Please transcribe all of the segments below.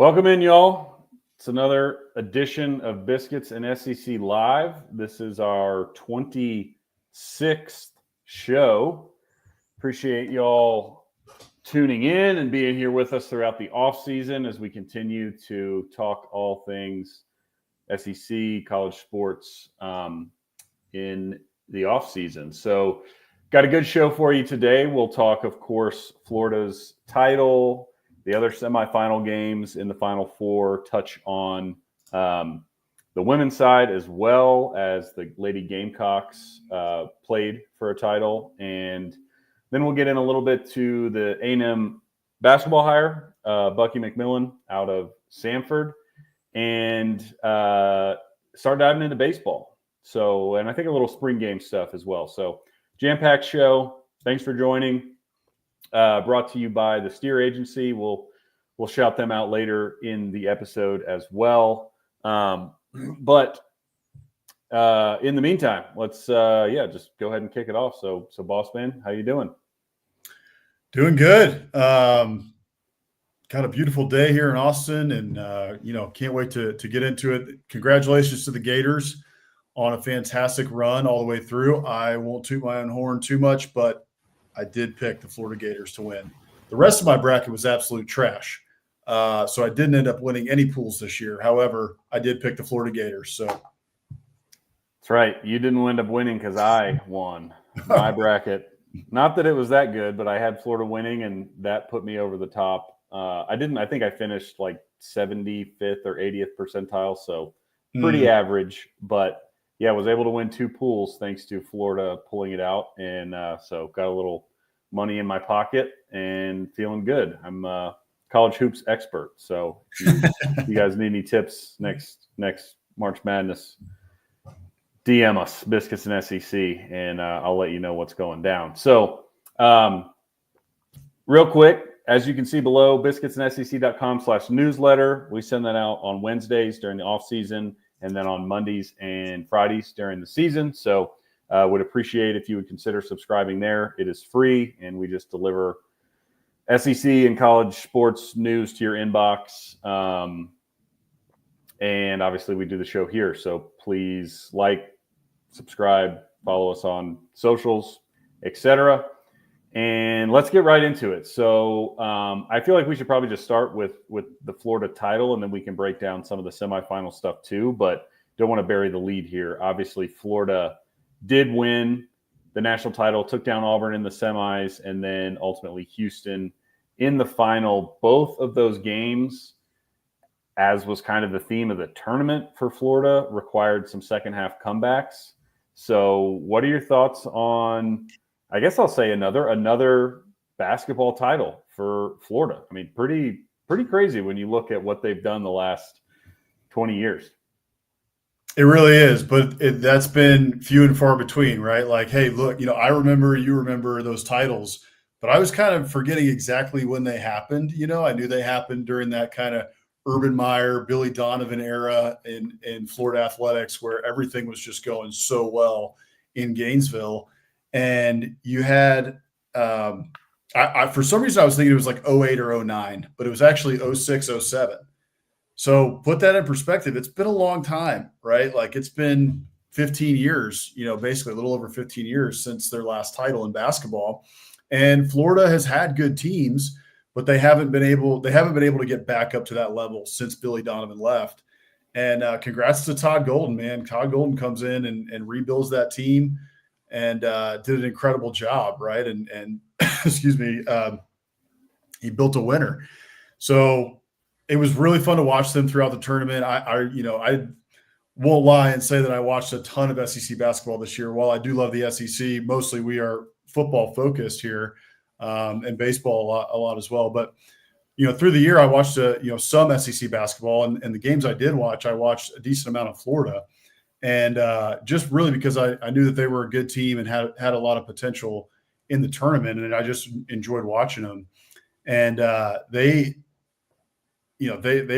Welcome in, y'all. It's another edition of Biscuits and SEC Live. This is our 26th show. Appreciate y'all tuning in and being here with us throughout the off season as we continue to talk all things SEC, college sports in the off season. So got a good show for you today. We'll talk, of course, Florida's title, the other semifinal games in the Final Four, touch on the women's side as well as the Lady Gamecocks played for a title. And then we'll get in a little bit to the A&M basketball hire, Bucky McMillan out of Samford, and start diving into baseball. So, and I think a little spring game stuff as well. So jam-packed show. Thanks for joining. Brought to you by the Steer Agency. We'll shout them out later in the episode as well. But in the meantime, let's just go ahead and kick it off. So Bossman, how you doing? Doing good. Got a beautiful day here in Austin, and can't wait to get into it. Congratulations to the Gators on a fantastic run all the way through. I won't toot my own horn too much, but I did pick the Florida Gators to win. The rest of my bracket was absolute trash. So I didn't end up winning any pools this year. However, I did pick the Florida Gators. So that's right. You didn't end up winning because I won my bracket. Not that it was that good, but I had Florida winning, and that put me over the top. I think I finished like 75th or 80th percentile. So pretty average, but yeah, I was able to win two pools thanks to Florida pulling it out. And so got a little money in my pocket and feeling good. I'm a college hoops expert. So if you guys need any tips next March Madness, DM us, Biscuits and SEC, and I'll let you know what's going down. So real quick, as you can see below, biscuitsandsec.com/newsletter. We send that out on Wednesdays during the off season, and then on Mondays and Fridays during the season. So would appreciate if you would consider subscribing there. It is free, and we just deliver SEC and college sports news to your inbox. And obviously we do the show here. So please like, subscribe, follow us on socials, etc. And let's get right into it. So I feel like we should probably just start with the Florida title, and then we can break down some of the semifinal stuff too, but don't want to bury the lead here. Obviously, Florida did win the national title, took down Auburn in the semis, and then ultimately Houston in the final. Both of those games, as was kind of the theme of the tournament for Florida, required some second half comebacks. So what are your thoughts on, I guess I'll say another basketball title for Florida? I mean, pretty crazy when you look at what they've done the last 20 years. It really is, but that's been few and far between, right? Like, hey, look, I remember, you remember those titles, but I was kind of forgetting exactly when they happened. I knew they happened during that kind of Urban Meyer, Billy Donovan era in Florida athletics, where everything was just going so well in Gainesville. And you had, for some reason, I was thinking it was like 08 or 09, but it was actually 06, 07. So put that in perspective. It's been a long time, right? Like it's been 15 years, basically a little over 15 years since their last title in basketball. And Florida has had good teams, but they haven't been able to get back up to that level since Billy Donovan left. And congrats to Todd Golden, man. Todd Golden comes in and rebuilds that team and did an incredible job, right? And excuse me, he built a winner. So it was really fun to watch them throughout the tournament. I won't lie and say that I watched a ton of SEC basketball this year. While I do love the SEC, mostly we are football focused here, and baseball a lot as well. But through the year, I watched some SEC basketball, and the games I did watch, I watched a decent amount of Florida, and just really because I knew that they were a good team and had a lot of potential in the tournament, and I just enjoyed watching them. And they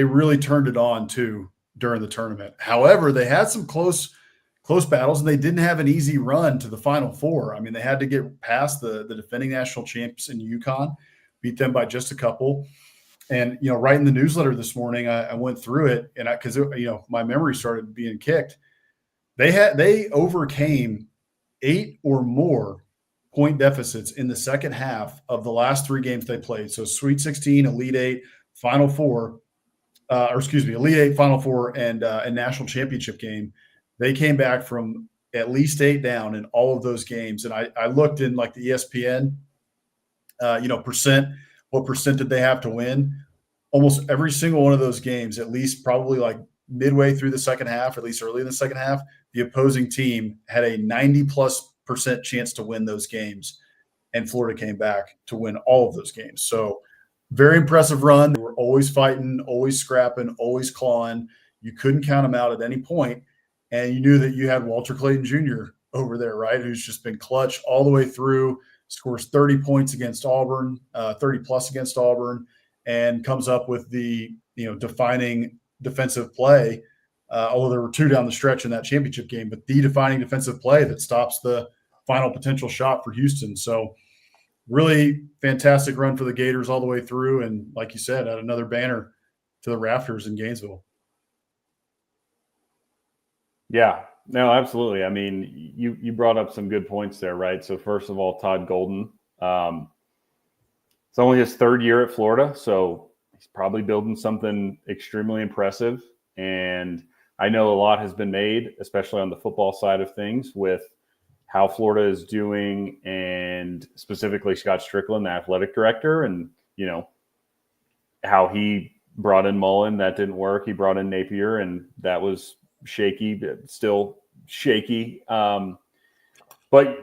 really turned it on too during the tournament. However, they had some close battles, and they didn't have an easy run to the Final Four. I mean, they had to get past the defending national champs in UConn, beat them by just a couple. And, right in the newsletter this morning, I went through it, and because my memory started being kicked. They overcame 8 or more point deficits in the second half of the last 3 games they played. So Sweet 16, Elite 8, Final Four, Elite 8, Final Four, and National Championship game. They came back from at least 8 down in all of those games. And I looked in like the ESPN, what percent did they have to win? Almost every single one of those games, at least probably like midway through the second half, or at least early in the second half, the opposing team had a 90+% chance to win those games. And Florida came back to win all of those games. So very impressive run. They were always fighting, always scrapping, always clawing. You couldn't count them out at any point. And you knew that you had Walter Clayton Jr. over there, right, who's just been clutch all the way through, scores 30 points against Auburn, 30+ against Auburn, and comes up with the defining defensive play. Although there were 2 down the stretch in that championship game, but the defining defensive play that stops the final potential shot for Houston. So really fantastic run for the Gators all the way through. And like you said, add another banner to the rafters in Gainesville. Yeah, no, absolutely. I mean, you brought up some good points there, right? So first of all, Todd Golden, it's only his 3rd year at Florida, so he's probably building something extremely impressive. And I know a lot has been made, especially on the football side of things, with how Florida is doing, and specifically Scott Strickland, the athletic director, and how he brought in Mullen. That didn't work. He brought in Napier, and that was shaky, but still shaky. But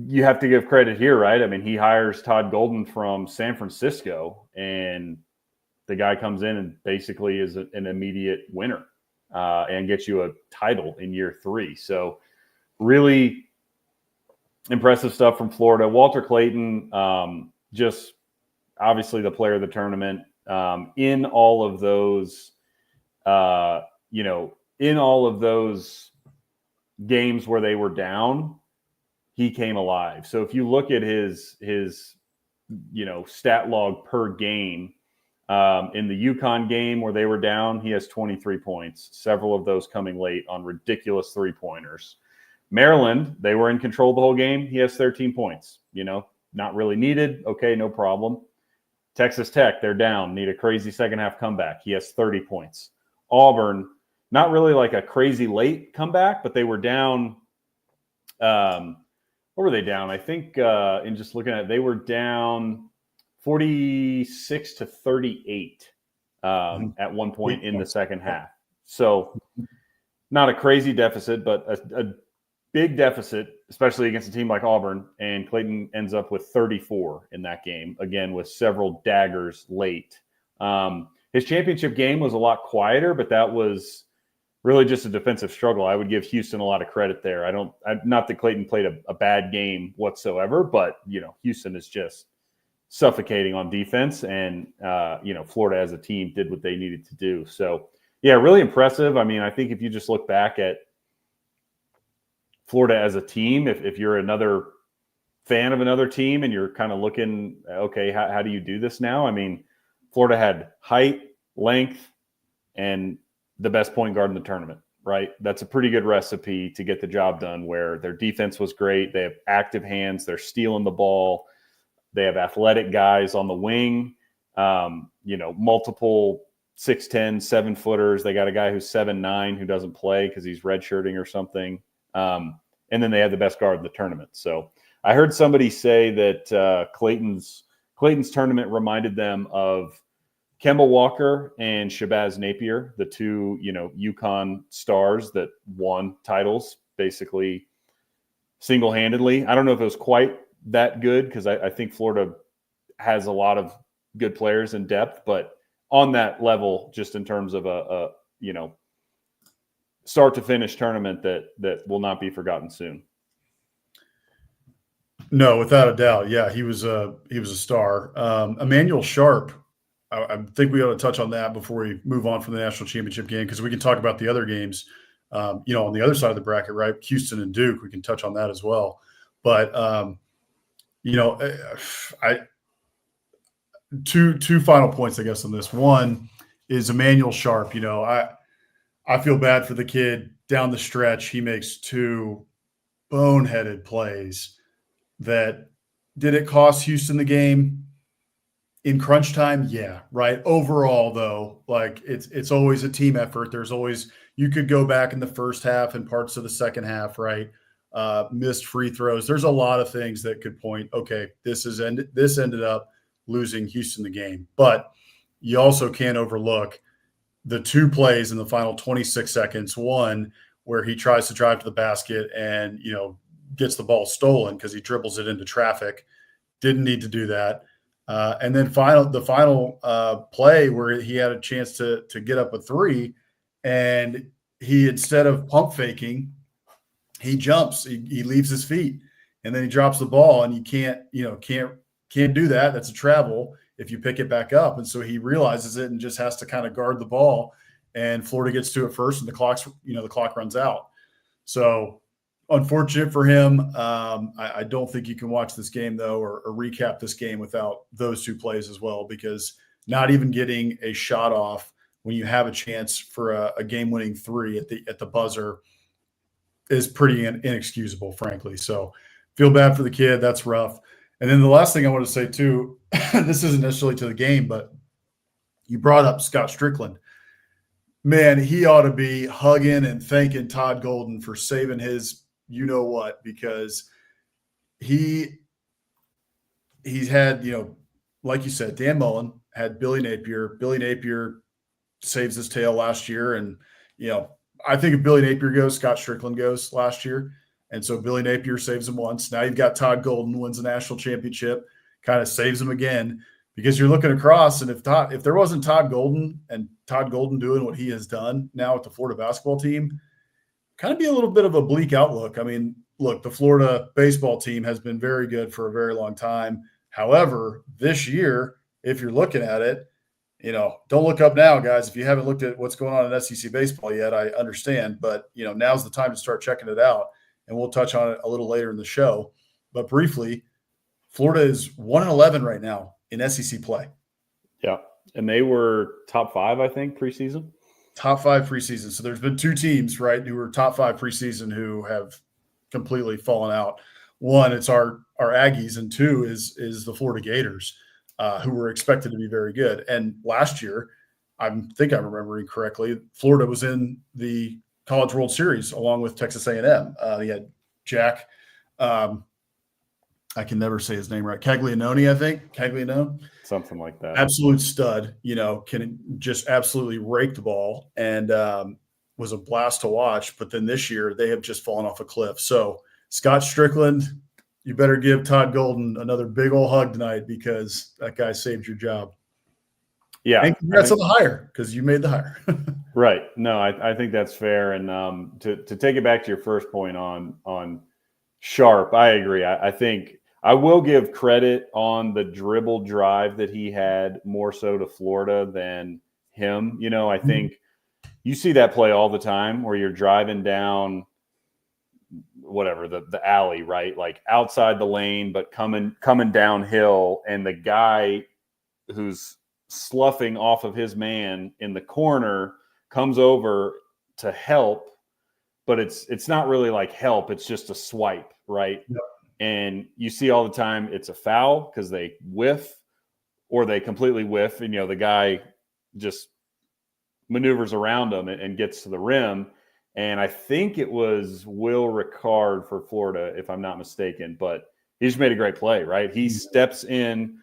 you have to give credit here, right? I mean, he hires Todd Golden from San Francisco, and the guy comes in and basically is an immediate winner and gets you a title in year 3. So really impressive stuff from Florida. Walter Clayton, just obviously the player of the tournament. In all of those, in all of those games where they were down, he came alive. So if you look at his stat log per game, in the UConn game where they were down, he has 23 points, several of those coming late on ridiculous 3-pointers. Maryland, they were in control the whole game. He has 13 points, not really needed. Okay, no problem. Texas Tech, they're down, need a crazy second half comeback. He has 30 points. Auburn, not really like a crazy late comeback, but they were down. What were they down? I think in just looking at it, they were down 46-38 at one point in the second half. So not a crazy deficit, but a big deficit, especially against a team like Auburn. And Clayton ends up with 34 in that game, again, with several daggers late. His championship game was a lot quieter, but that was really just a defensive struggle. I would give Houston a lot of credit there. Not that Clayton played a bad game whatsoever, but, Houston is just suffocating on defense, and Florida as a team did what they needed to do. So yeah, really impressive. I mean, I think if you just look back at Florida as a team, if you're another fan of another team and you're kind of looking, okay, how do you do this now? I mean, Florida had height, length, and the best point guard in the tournament, right? That's a pretty good recipe to get the job done, where their defense was great. They have active hands. They're stealing the ball. They have athletic guys on the wing, multiple 6'10", 7-footers. They got a guy who's 7'9" who doesn't play because he's redshirting or something. And then they have the best guard in the tournament. So I heard somebody say that Clayton's tournament reminded them of Kemba Walker and Shabazz Napier, the 2, UConn stars that won titles basically single-handedly. I don't know if it was quite that good, because I think Florida has a lot of good players in depth, but on that level, just in terms of a start to finish tournament that will not be forgotten soon. No, without a doubt. Yeah, he was a star. Emmanuel Sharp, I think we ought to touch on that before we move on from the national championship game, because we can talk about the other games, on the other side of the bracket, right? Houston and Duke, we can touch on that as well. But, two final points, I guess, on this. One is Emmanuel Sharp. I feel bad for the kid down the stretch. He makes two boneheaded plays that did it cost Houston the game in crunch time? Yeah, right. Overall, though, like it's always a team effort. There's always you could go back in the first half and parts of the second half, right? Missed free throws. There's a lot of things that could point. Okay, this ended up losing Houston the game, but you also can't overlook the two plays in the final 26 seconds. One where he tries to drive to the basket and gets the ball stolen because he dribbles it into traffic. Didn't need to do that. And then the final play where he had a chance to get up a three, and he, instead of pump faking, he jumps. He leaves his feet, and then he drops the ball, and you can't do that. That's a travel if you pick it back up. And so he realizes it and just has to kind of guard the ball. And Florida gets to it first, and the clock runs out. So unfortunate for him. I don't think you can watch this game, though, or recap this game without those two plays as well, because not even getting a shot off when you have a chance for a game-winning three at the buzzer is pretty inexcusable, frankly. So feel bad for the kid. That's rough. And then the last thing I want to say, too, this isn't necessarily to the game, but you brought up Scott Strickland. Man, he ought to be hugging and thanking Todd Golden for saving his you-know-what, because he's had, like you said, Dan Mullen had Billy Napier. Billy Napier saves his tail last year. And, I think if Billy Napier goes, Scott Strickland goes last year. And so Billy Napier saves him once. Now you've got Todd Golden, wins the national championship, kind of saves him again, because you're looking across. And if there wasn't Todd Golden and Todd Golden doing what he has done now with the Florida basketball team, kind of be a little bit of a bleak outlook. I mean, look, the Florida baseball team has been very good for a very long time. However, this year, if you're looking at it, don't look up now, guys. If you haven't looked at what's going on in SEC baseball yet, I understand. But, now's the time to start checking it out. And we'll touch on it a little later in the show. But briefly, Florida is 1-11 right now in SEC play. Yeah. And they were top 5, I think, preseason. Top 5 preseason. So there's been two teams, right, who were top 5 preseason who have completely fallen out. One, it's our Aggies, and two is the Florida Gators, who were expected to be very good. And last year, I think I'm remembering correctly, Florida was in the College World Series along with Texas A&M. They had Jack, I can never say his name right, Caglianone, I think. Caglianone. Something like that. Absolute stud, can just absolutely rake the ball, and was a blast to watch. But then this year, they have just fallen off a cliff. So Scott Strickland, you better give Todd Golden another big old hug tonight, because that guy saved your job. Yeah. And congrats on the hire, because you made the hire. Right. No, I think that's fair. And to take it back to your first point on Sharp, I agree. I think I will give credit on the dribble drive that he had more so to Florida than him. I think you see that play all the time where you're driving down whatever the alley, right? Like outside the lane, but coming downhill, and the guy who's sloughing off of his man in the corner comes over to help, but it's not really like help. It's just a swipe, right? Yep. And you see all the time it's a foul because they whiff, or they completely whiff, and the guy just maneuvers around them and gets to the rim. And I think it was Will Ricard for Florida, if I'm not mistaken, but he just made a great play, right? He steps in,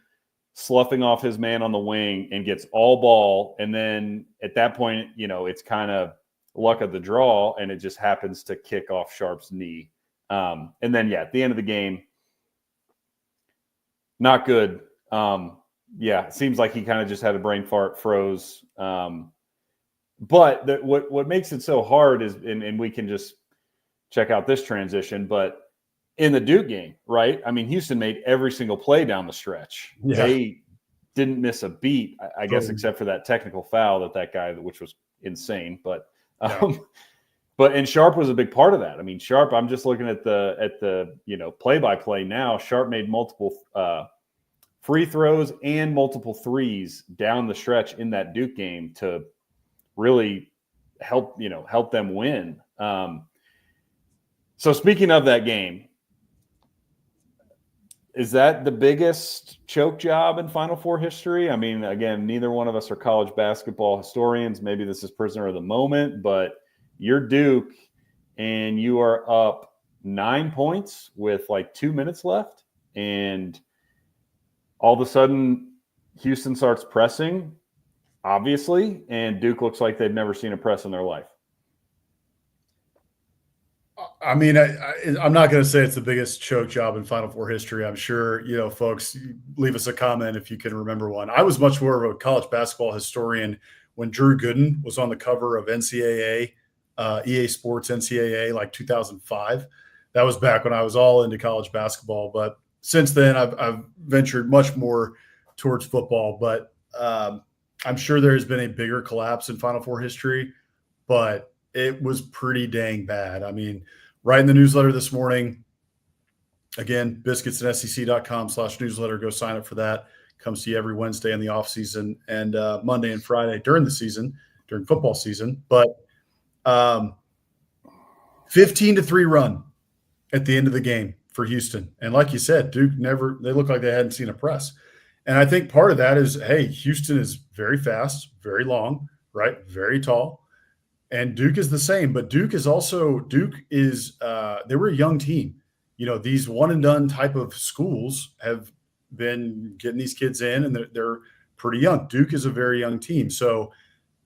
sloughing off his man on the wing, and gets all ball. And then at that point, it's kind of luck of the draw, and it just happens to kick off Sharp's knee. And then, at the end of the game, not good. It seems like he kind of just had a brain fart, froze. But what makes it so hard is, and we can just check out this transition, but in the Duke game, right? I mean, Houston made every single play down the stretch. Yeah. They didn't miss a beat, I guess, except for that technical foul that guy, which was insane. But and Sharp was a big part of that. I mean, Sharp, I'm just looking at the play-by-play now. Sharp made multiple free throws and multiple threes down the stretch in that Duke game to really help them win. So speaking of that game, is that the biggest choke job in Final Four history? I mean, again, neither one of us are college basketball historians. Maybe this is prisoner of the moment, but you're Duke and you are up 9 points with like 2 minutes left. And all of a sudden, Houston starts pressing, obviously, and Duke looks like they've never seen a press in their life. I mean, I'm not going to say it's the biggest choke job in Final Four history. I'm sure, folks, leave us a comment if you can remember one. I was much more of a college basketball historian when Drew Gooden was on the cover of NCAA, EA Sports NCAA, like 2005. That was back when I was all into college basketball. But since then, I've ventured much more towards football. But I'm sure there's been a bigger collapse in Final Four history, but it was pretty dang bad. I mean, writing the newsletter this morning, again, biscuits.sec.com/newsletter. Go sign up for that. Comes to you every Wednesday in the off season and Monday and Friday during the season, during football season. But 15-3 run at the end of the game for Houston. And like you said, Duke they looked like they hadn't seen a press. And I think part of that is, hey, Houston is very fast, very long, right? Very tall. And Duke is the same, but they were a young team. These one and done type of schools have been getting these kids in, and they're pretty young. Duke is a very young team. So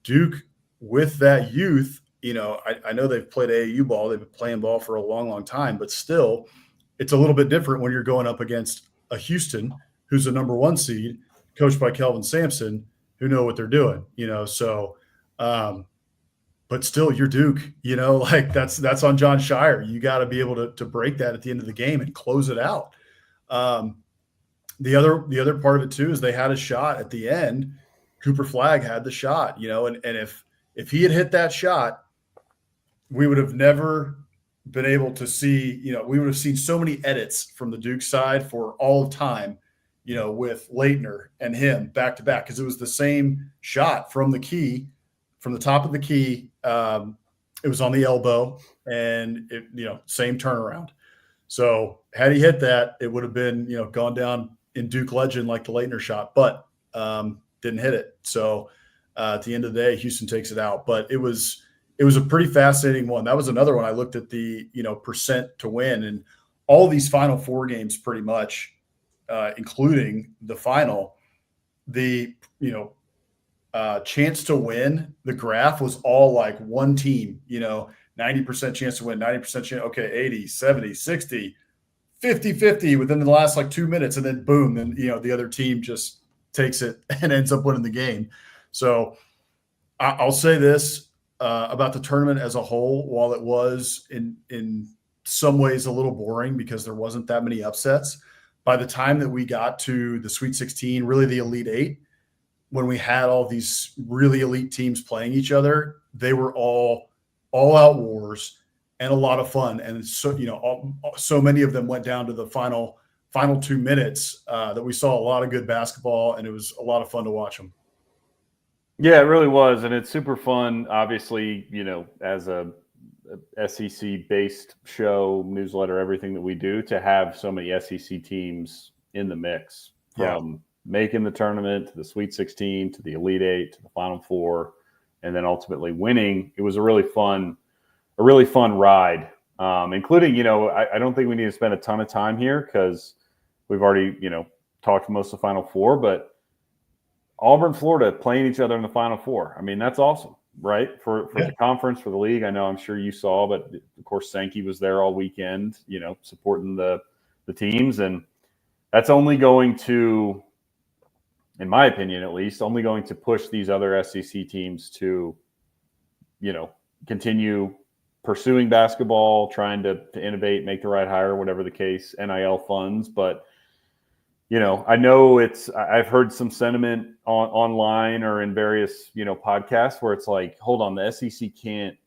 Duke, with that youth, I know they've played AAU ball. They've been playing ball for a long, long time, but still it's a little bit different when you're going up against a Houston who's a number 1 seed, coached by Kelvin Sampson, who know what they're doing, but still, you're Duke, like that's on John Shire. You got to be able to break that at the end of the game and close it out. The other part of it too is they had a shot at the end. Cooper Flagg had the shot, and if he had hit that shot, we would have never been able to see, we would have seen so many edits from the Duke side for all of time, with Leitner and him back to back, because it was the same shot from the key. From the top of the key, it was on the elbow, and same turnaround. So had he hit that, it would have been gone down in Duke legend like the Leitner shot, but didn't hit it. So at the end of the day, Houston takes it out. But it was a pretty fascinating one. That was another one. I looked at the percent to win, and all these Final Four games pretty much, including the final, the chance to win, the graph was all like one team, 90% chance to win, 90% chance, okay, 80, 70, 60, 50-50 within the last like 2 minutes, and then boom, then the other team just takes it and ends up winning the game. So I'll say this about the tournament as a whole, while it was in some ways a little boring because there wasn't that many upsets, by the time that we got to the Sweet 16, really the Elite 8, when we had all these really elite teams playing each other, they were all out wars and a lot of fun. And so, so many of them went down to the final 2 minutes that we saw a lot of good basketball, and it was a lot of fun to watch them. Yeah, it really was. And it's super fun, obviously, as a SEC based show, newsletter, everything that we do, to have so many SEC teams in the mix from making the tournament to the Sweet 16 to the Elite 8 to the Final Four, and then ultimately winning. It was a really fun ride, including, I don't think we need to spend a ton of time here because we've already, talked most of the Final Four, but Auburn, Florida playing each other in the Final Four. I mean, that's awesome, right? For the conference, for the league. I know, I'm sure you saw, but of course Sankey was there all weekend, supporting the teams, and that's only going to, in my opinion, at least, only going to push these other SEC teams to, continue pursuing basketball, trying to innovate, make the right hire, whatever the case, NIL funds. But, I know I've heard some sentiment online or in various, podcasts where it's like, hold on, the SEC can't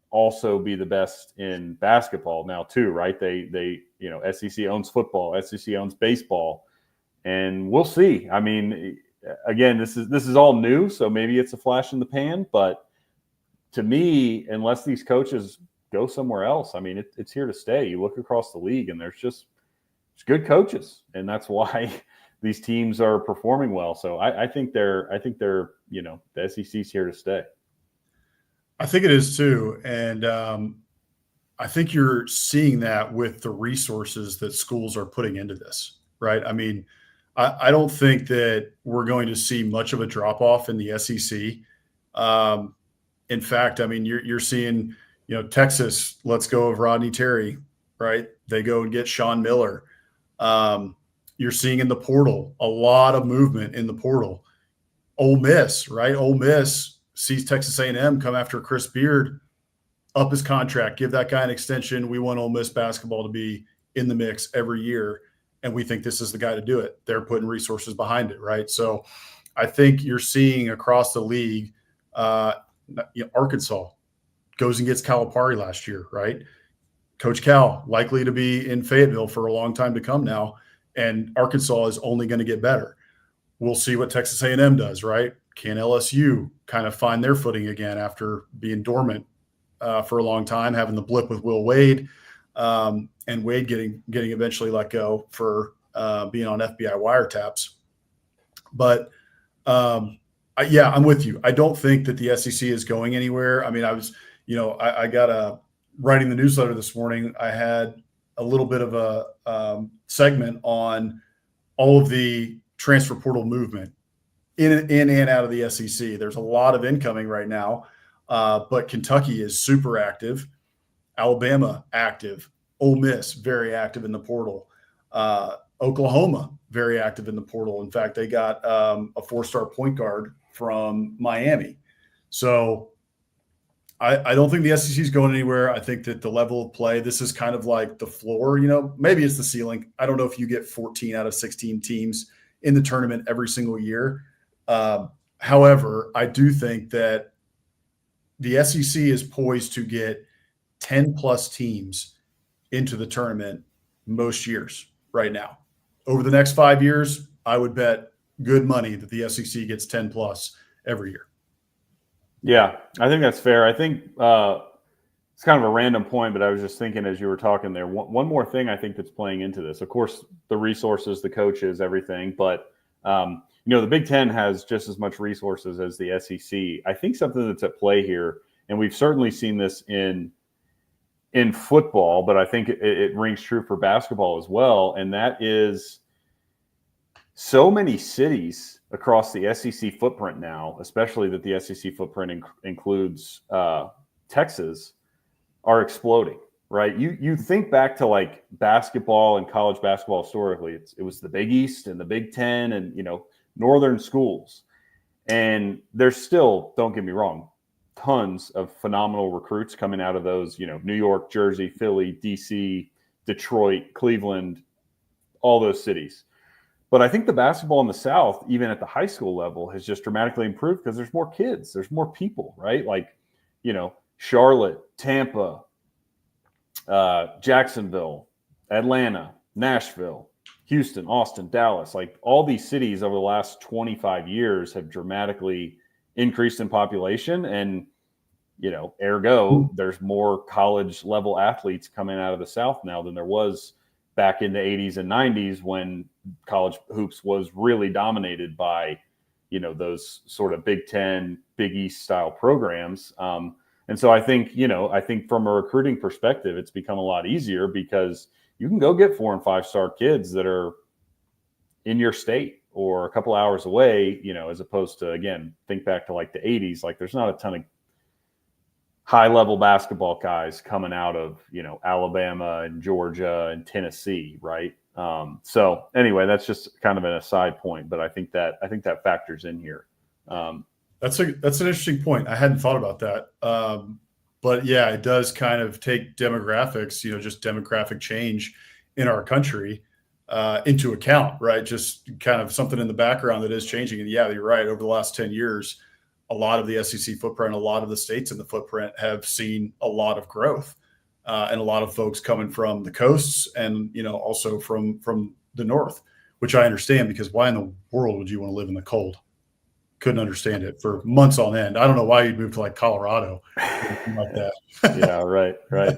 also be the best in basketball now too, right? They SEC owns football, SEC owns baseball. and we'll see. I mean, again, this is all new, so maybe it's a flash in the pan, but to me, unless these coaches go somewhere else, I mean, it's here to stay. You look across the league, and there's good coaches, and that's why these teams are performing well. So I think they're the SEC's here to stay. I think it is too, and I think you're seeing that with the resources that schools are putting into this, right? I mean, I don't think that we're going to see much of a drop off in the SEC. In fact, I mean, you're seeing, Texas lets go of Rodney Terry, right? They go and get Sean Miller. You're seeing in the portal a lot of movement in the portal. Ole Miss, right? Ole Miss sees Texas A&M come after Chris Beard, up his contract, give that guy an extension. We want Ole Miss basketball to be in the mix every year, and we think this is the guy to do it. They're putting resources behind it, right? So I think you're seeing across the league, Arkansas goes and gets Calipari last year, right? Coach Cal likely to be in Fayetteville for a long time to come now, and Arkansas is only going to get better. We'll see what Texas A&M does, right? Can LSU kind of find their footing again after being dormant for a long time, having the blip with Will Wade, and Wade getting eventually let go for being on FBI wiretaps. But I'm with you. I don't think that the SEC is going anywhere. I mean, I got writing the newsletter this morning. I had a little bit of a segment on all of the transfer portal movement in and out of the SEC. There's a lot of incoming right now, but Kentucky is super active, Alabama active, Ole Miss very active in the portal, Oklahoma very active in the portal. In fact, they got a 4-star point guard from Miami. So I don't think the SEC is going anywhere. I think that the level of play, this is kind of like the floor, maybe it's the ceiling. I don't know if you get 14 out of 16 teams in the tournament every single year. However, I do think that the SEC is poised to get 10 plus teams into the tournament most years right now. Over the next 5 years, I would bet good money that the SEC gets 10 plus every year. Yeah, I think that's fair. I think it's kind of a random point, but I was just thinking as you were talking there, one more thing I think that's playing into this. Of course, the resources, the coaches, everything, but the Big Ten has just as much resources as the SEC. I think something that's at play here, and we've certainly seen this in football, but I think it rings true for basketball as well, and that is so many cities across the SEC footprint now, especially that the SEC footprint includes Texas, are exploding, right? You think back to like basketball and college basketball historically, it was the Big East and the Big Ten and, northern schools. And there's still, don't get me wrong, tons of phenomenal recruits coming out of those, New York, Jersey, Philly, DC, Detroit, Cleveland, all those cities. But I think the basketball in the South, even at the high school level, has just dramatically improved because there's more kids, there's more people, right? Like, Charlotte, Tampa, Jacksonville, Atlanta, Nashville, Houston, Austin, Dallas, like all these cities over the last 25 years have dramatically increased in population. And, ergo, there's more college level athletes coming out of the South now than there was back in the 80s and 90s when college hoops was really dominated by, those sort of Big Ten, Big East style programs. And so I think from a recruiting perspective, it's become a lot easier because you can go get 4 and 5 star kids that are in your state or a couple hours away, as opposed to, again, think back to like the 80s, like there's not a ton of high level basketball guys coming out of, Alabama and Georgia and Tennessee. Right. So anyway, that's just kind of an aside point, but I think that factors in here. That's an interesting point. I hadn't thought about that. But yeah, it does kind of take demographics, just demographic change in our country into account, right? Just kind of something in the background that is changing. And yeah, you're right. Over the last 10 years, a lot of the SEC footprint, a lot of the states in the footprint have seen a lot of growth and a lot of folks coming from the coasts and, also from the north, which I understand, because why in the world would you want to live in the cold? Couldn't understand it for months on end. I don't know why you'd move to like Colorado or anything like that. Yeah, right. Well,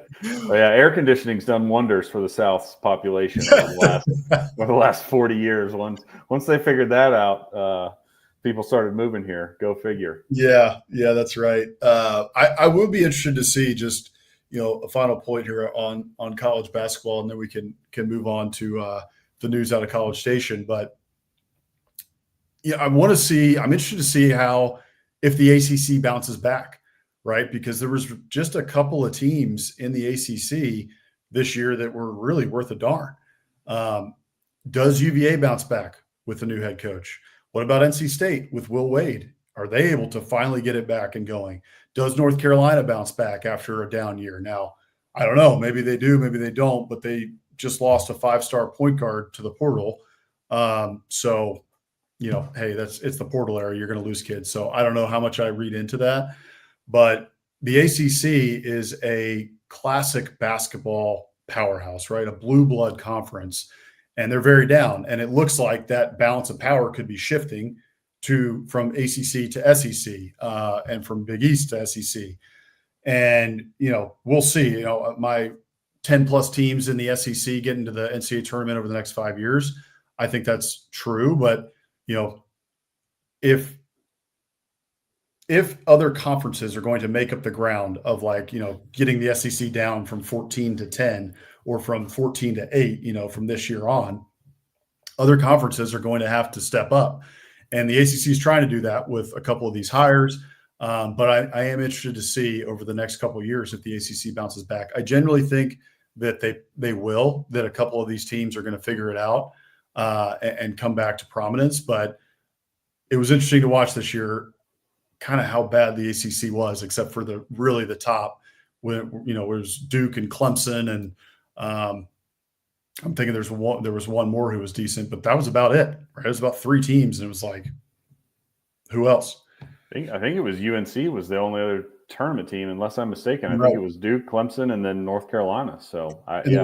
yeah, air conditioning's done wonders for the South's population over the last 40 years. Once they figured that out, people started moving here. Go figure. Yeah, that's right. I would be interested to see just, a final point here on college basketball, and then we can move on to the news out of College Station. But I'm interested to see how, if the ACC bounces back, right? Because there was just a couple of teams in the ACC this year that were really worth a darn. Does UVA bounce back with the new head coach? What about NC State with Will Wade? Are they able to finally get it back and going? Does North Carolina bounce back after a down year? Now, I don't know. Maybe they do, maybe they don't, but they just lost a 5-star point guard to the portal. So, hey, it's the portal era. You're going to lose kids. So I don't know how much I read into that, but the ACC is a classic basketball powerhouse, right? A blue blood conference, and they're very down. And it looks like that balance of power could be shifting from ACC to SEC, and from Big East to SEC. And, we'll see. My 10 plus teams in the SEC get into the NCAA tournament over the next 5 years. I think that's true, but if other conferences are going to make up the ground of getting the SEC down from 14 to 10 or from 14 to 8, from this year on, other conferences are going to have to step up. And the ACC is trying to do that with a couple of these hires. But I am interested to see over the next couple of years if the ACC bounces back. I generally think that they will, that a couple of these teams are going to figure it out and come back to prominence. But it was interesting to watch this year kind of how bad the ACC was, except for the top, when it was Duke and Clemson, and I'm thinking there was one more who was decent, but that was about it. Right? It was about 3 teams, and it was like, who else? I think it was UNC was the only other tournament team, unless I'm mistaken. I think it was Duke, Clemson, and then North Carolina. So there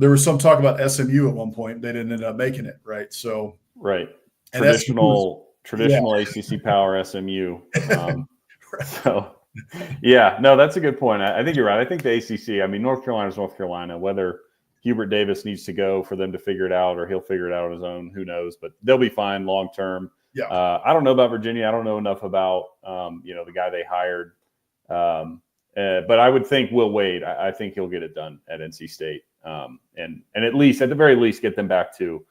was some talk about SMU at one point. They didn't end up making it, right? So right. Traditional ACC power SMU. Right. So, yeah, no, that's a good point. I think you're right. I think the ACC, North Carolina's North Carolina. Whether Hubert Davis needs to go for them to figure it out or he'll figure it out on his own, who knows? But they'll be fine long term. Yeah. I don't know about Virginia. I don't know enough about, the guy they hired. But I would think Will Wade, I think he'll get it done at NC State. And at the very least, get them back to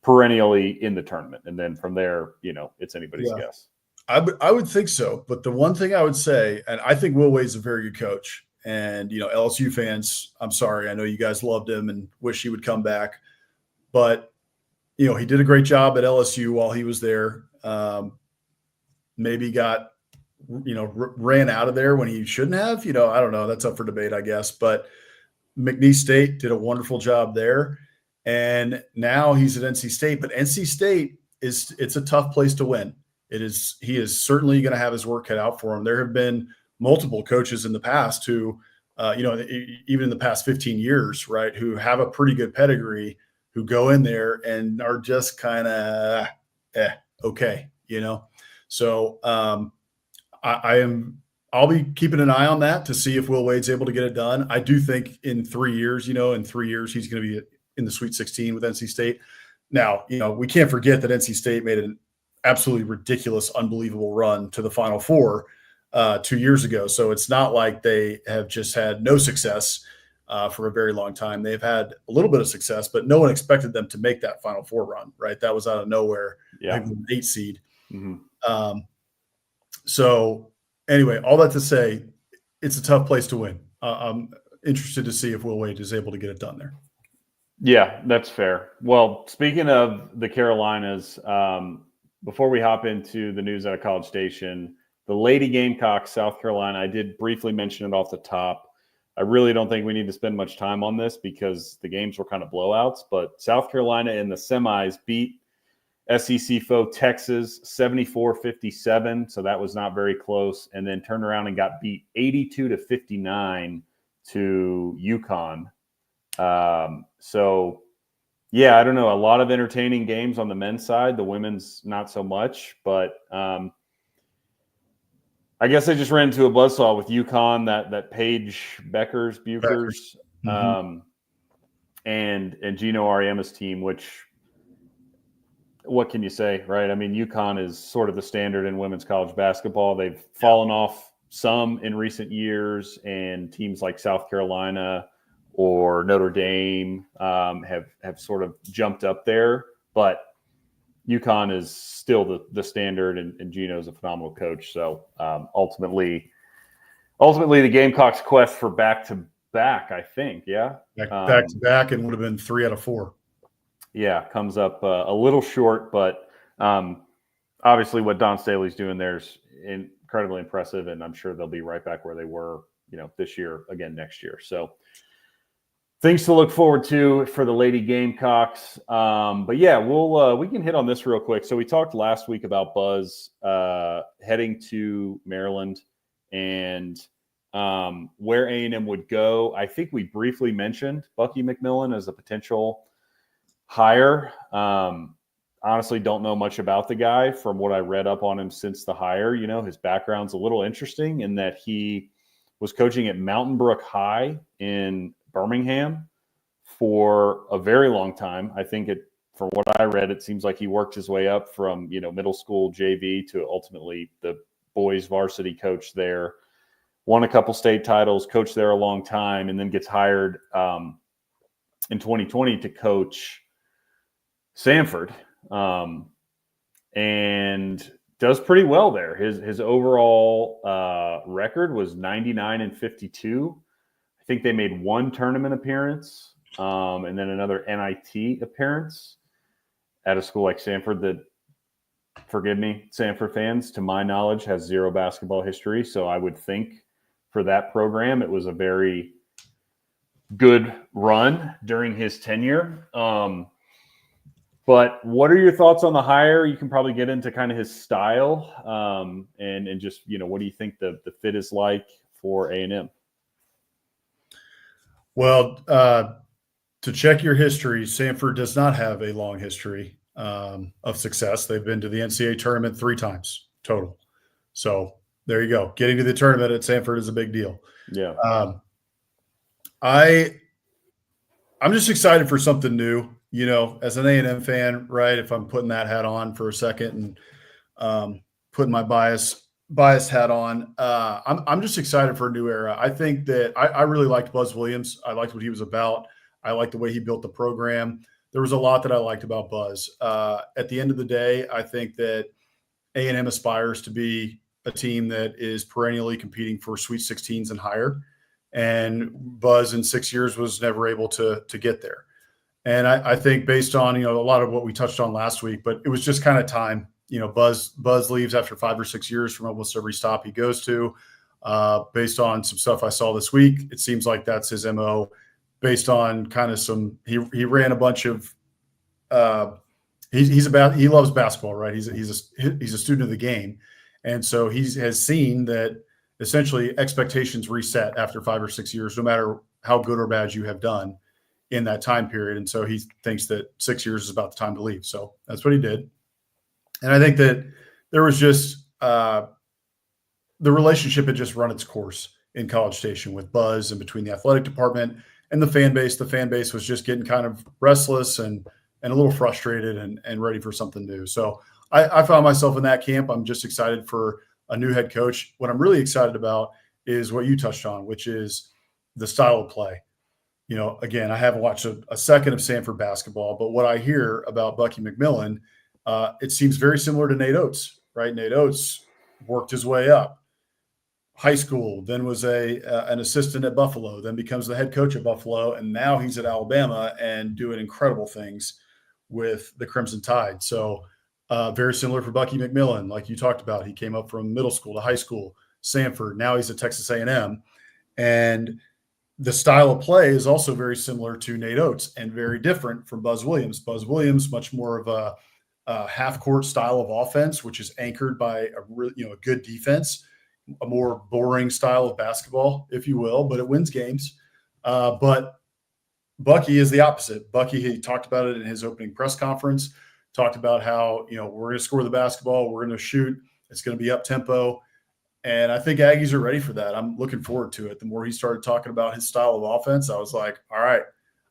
perennially in the tournament. And then from there, it's anybody's guess. I would think so. But the one thing I would say, and I think Will Wade's a very good coach, and, LSU fans, I'm sorry, I know you guys loved him and wish he would come back, but, he did a great job at LSU while he was there. Maybe got, ran out of there when he shouldn't have, I don't know. That's up for debate, I guess. But McNeese State did a wonderful job there. And now he's at NC State, but NC State it's a tough place to win. He is certainly going to have his work cut out for him. There have been multiple coaches in the past who, even in the past 15 years, right, who have a pretty good pedigree, who go in there and are just kind of okay, So I'll be keeping an eye on that to see if Will Wade's able to get it done. I do think in 3 years, he's going to be in the Sweet 16 with NC State. Now, we can't forget that NC State made an absolutely ridiculous, unbelievable run to the Final Four 2 years ago. So it's not like they have just had no success for a very long time. They've had a little bit of success, but no one expected them to make that Final Four run, right? That was out of nowhere. Yeah. I think an 8 seed. Mm-hmm. So anyway, all that to say, it's a tough place to win. I'm interested to see if Will Wade is able to get it done there. Yeah, that's fair. Well, speaking of the Carolinas, before we hop into the news out of College Station, the Lady Gamecocks, South Carolina, I did briefly mention it off the top. I really don't think we need to spend much time on this because the games were kind of blowouts, but South Carolina in the semis beat SEC foe Texas 74-57, so that was not very close, and then turned around and got beat 82-59 to UConn. So, Yeah, I don't know. A lot of entertaining games on the men's side. The women's not so much, but I guess I just ran into a buzzsaw with UConn, that Paige Buchers, Mm-hmm. and Gino Ariema's team, which what can you say, right? I mean, UConn is sort of the standard in women's college basketball. They've fallen off some in recent years, and teams like South Carolina or Notre Dame have sort of jumped up there. But UConn is still the standard, and Gino's a phenomenal coach. So ultimately, the Gamecocks' quest for back-to-back, I think, yeah, Back to back, and would have been 3 out of 4. Yeah, comes up a little short, but obviously what Don Staley's doing there is incredibly impressive, and I'm sure they'll be right back where they were, this year again next year. So things to look forward to for the Lady Gamecocks. But yeah, we can hit on this real quick. So we talked last week about Buzz heading to Maryland and where A&M would go. I think we briefly mentioned Bucky McMillan as a potential hire. Honestly, don't know much about the guy. From what I read up on him since the hire, his background's a little interesting in that he was coaching at Mountain Brook High in Birmingham for a very long time. I think from what I read, it seems like he worked his way up from, middle school JV to ultimately the boys varsity coach there, won a couple state titles, coached there a long time, and then gets hired in 2020 to coach Samford, and does pretty well there. His overall record was 99-52. I think they made one tournament appearance and then another NIT appearance at a school like Samford that, forgive me, Samford fans, to my knowledge, has zero basketball history. So I would think for that program, it was a very good run during his tenure. But what are your thoughts on the hire? You can probably get into kind of his style and just, what do you think the fit is like for A&M? Well, to check your history, Samford does not have a long history of success. They've been to the NCAA tournament 3 times total. So there you go. Getting to the tournament at Samford is a big deal. Yeah. I'm just excited for something new. As an A&M fan, right? If I'm putting that hat on for a second and putting my biased hat on, I'm just excited for a new era. I think that I really liked Buzz Williams. I liked what he was about. I liked the way he built the program. There was a lot that I liked about Buzz. At the end of the day, I think that A&M aspires to be a team that is perennially competing for Sweet 16s and higher. And Buzz in 6 years was never able to get there. And I think based on, a lot of what we touched on last week, but it was just kind of time. Buzz leaves after 5 or 6 years from almost every stop he goes to. Based on some stuff I saw this week, it seems like that's his MO. Based on kind of he ran a bunch of he loves basketball, right? He's a student of the game, and so he has seen that essentially expectations reset after 5 or 6 years, no matter how good or bad you have done in that time period. And so he thinks that 6 years is about the time to leave. So that's what he did. And I think that there was just the relationship had just run its course in College Station with Buzz and between the athletic department and the fan base. The fan base was just getting kind of restless and a little frustrated and ready for something new. So I found myself in that camp. I'm just excited for a new head coach. What I'm really excited about is what you touched on, which is the style of play. Again, I haven't watched a second of Samford basketball, but what I hear about Bucky McMillan, it seems very similar to Nate Oates, right? Nate Oates worked his way up high school, then was an assistant at Buffalo, then becomes the head coach at Buffalo, and now he's at Alabama and doing incredible things with the Crimson Tide. So very similar for Bucky McMillan, like you talked about. He came up from middle school to high school, Samford. Now he's at Texas A&M, and the style of play is also very similar to Nate Oates and very different from Buzz Williams. Buzz Williams, much more of a half-court style of offense, which is anchored by a good defense, a more boring style of basketball, if you will, but it wins games. But Bucky is the opposite. Bucky, he talked about it in his opening press conference, talked about how, we're going to score the basketball, we're going to shoot, it's going to be up tempo. And I think Aggies are ready for that. I'm looking forward to it. The more he started talking about his style of offense, I was like, all right,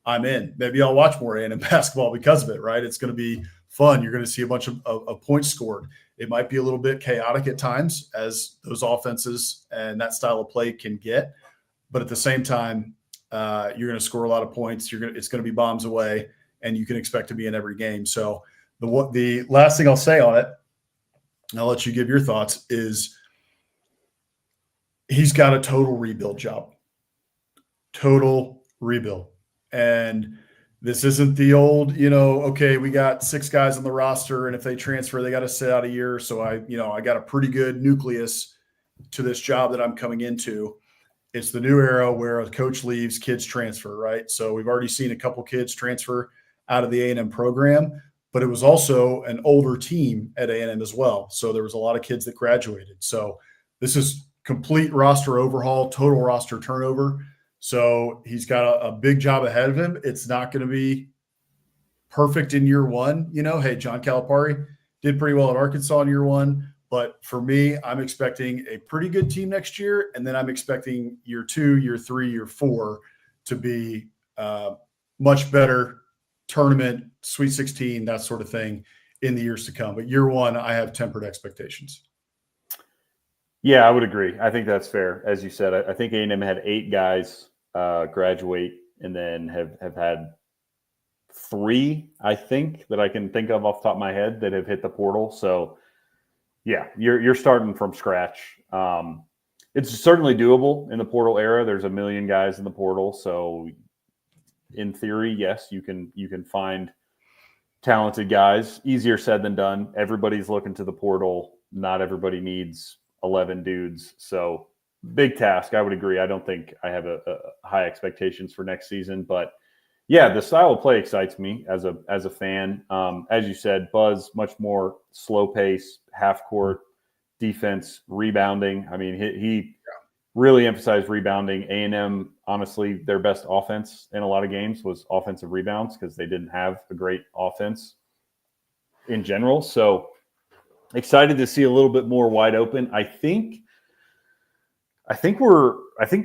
I'm in. Maybe I'll watch more A&M basketball because of it, right? It's going to be fun. You're going to see a bunch of points scored. It might be a little bit chaotic at times, as those offenses and that style of play can get. But at the same time, you're going to score a lot of points. It's going to be bombs away, and you can expect to be in every game. So the last thing I'll say on it, and I'll let you give your thoughts, is he's got a total rebuild job. Total rebuild. And this isn't the old, okay, we got 6 guys on the roster, and if they transfer, they got to sit out a year. So I got a pretty good nucleus to this job that I'm coming into. It's the new era where a coach leaves, kids transfer, right? So we've already seen a couple kids transfer out of the A&M program, but it was also an older team at A&M as well. So there was a lot of kids that graduated. So this is complete roster overhaul, total roster turnover. So he's got a big job ahead of him. It's not going to be perfect in year one. Hey, John Calipari did pretty well at Arkansas in year one. But for me, I'm expecting a pretty good team next year. And then I'm expecting year 2, year 3, year 4 to be much better tournament, Sweet 16, that sort of thing in the years to come. But year 1, I have tempered expectations. Yeah, I would agree. I think that's fair. As you said, I think A&M had 8 guys graduate, and then have had 3, I think, that I can think of off the top of my head that have hit the portal. So yeah, you're starting from scratch. It's certainly doable in the portal era. There's a million guys in the portal, so in theory, yes, you can find talented guys. Easier said than done. Everybody's looking to the portal. Not everybody needs 11 dudes. So big task. I would agree. I don't think I have a high expectations for next season, but yeah, the style of play excites me as a fan. As you said, Buzz, much more slow pace, half court defense, rebounding. I mean, he really emphasized rebounding. A&M, honestly, their best offense in a lot of games was offensive rebounds because they didn't have a great offense in general. So excited to see a little bit more wide open. I think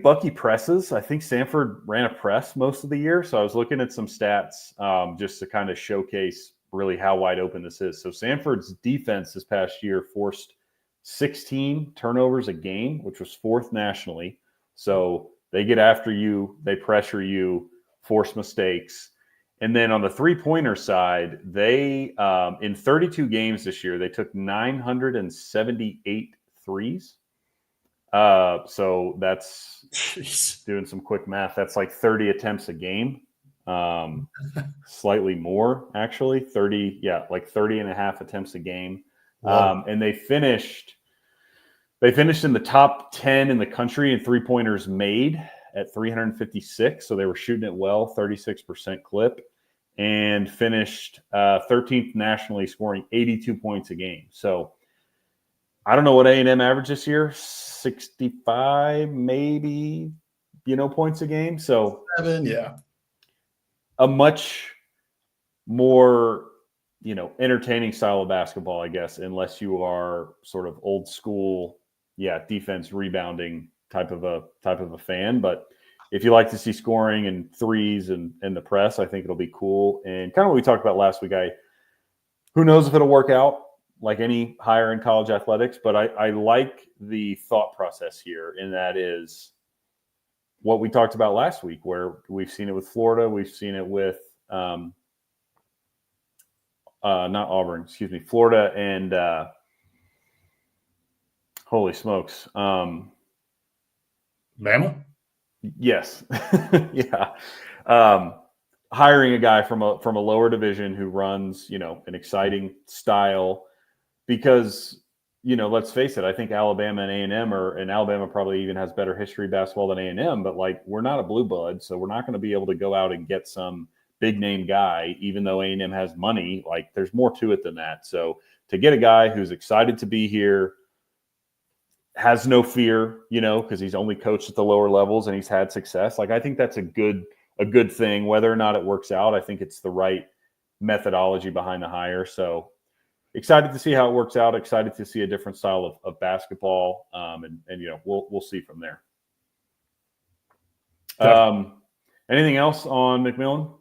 Bucky presses. I think Sanford ran a press most of the year. So I was looking at some stats just to kind of showcase really how wide open this is. So Sanford's defense this past year forced 16 turnovers a game, which was 4th nationally. So they get after you, they pressure you, force mistakes. And then on the three-pointer side, they in 32 games this year, they took 978 threes. So that's doing some quick math. That's like 30 attempts a game. Slightly more, actually. 30 and a half attempts a game. And they finished in the top 10 in the country in three-pointers made at 356. So they were shooting it well, 36% clip, and finished 13th nationally, scoring 82 points a game. So I don't know what A&M averaged this year, 65 maybe, points a game. So 7, yeah. A much more, entertaining style of basketball, I guess, unless you are sort of old school, defense rebounding type of a fan. But if you like to see scoring and threes and the press, I think it'll be cool. And kind of what we talked about last week, who knows if it'll work out like any hire in college athletics, but I like the thought process here, and that is what we talked about last week, where we've seen it with Florida, we've seen it with not Auburn, excuse me, Florida and holy smokes. Bama? Yes. Yeah. Hiring a guy from a lower division who runs, an exciting style, because, let's face it, I think Alabama and A&M and Alabama probably even has better history basketball than A&M, but like, we're not a blue blood, so we're not going to be able to go out and get some big name guy, even though A&M has money. Like, there's more to it than that. So to get a guy who's excited to be here, has no fear, because he's only coached at the lower levels and he's had success. Like, I think that's a good a good thing. Whether or not it works out, I think it's the right methodology behind the hire. So excited to see how it works out. Excited to see a different style of basketball. And we'll see from there. Anything else on McMillan?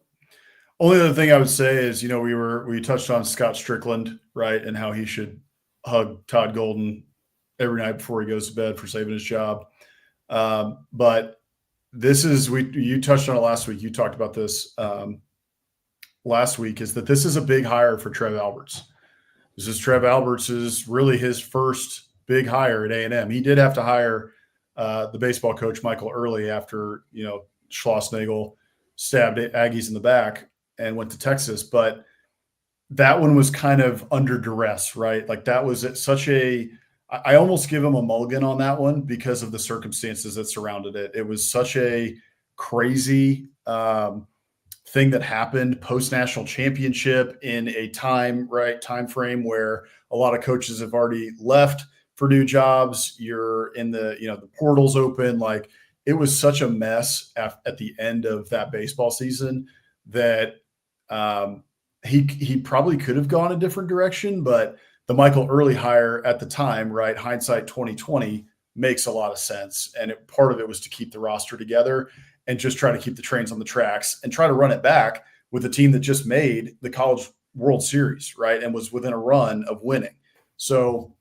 Only other thing I would say is, we touched on Scott Strickland, right, and how he should hug Todd Golden every night before he goes to bed for saving his job. But you touched on it last week. You talked about this last week, is that this is a big hire for Trev Alberts. Trev Alberts is really his first big hire at A&M. He did have to hire the baseball coach, Michael Early, after, Schlossnagel stabbed Aggies in the back and went to Texas. But that one was kind of under duress, right? Like that was I almost give him a mulligan on that one because of the circumstances that surrounded it. It was such a crazy thing that happened post-national championship in a time frame where a lot of coaches have already left for new jobs. You're in the portal's open. Like, it was such a mess at the end of that baseball season that he probably could have gone a different direction, but the Michael Early hire at the time, right, hindsight 2020, makes a lot of sense. And part of it was to keep the roster together and just try to keep the trains on the tracks and try to run it back with a team that just made the College World Series, right, and was within a run of winning. So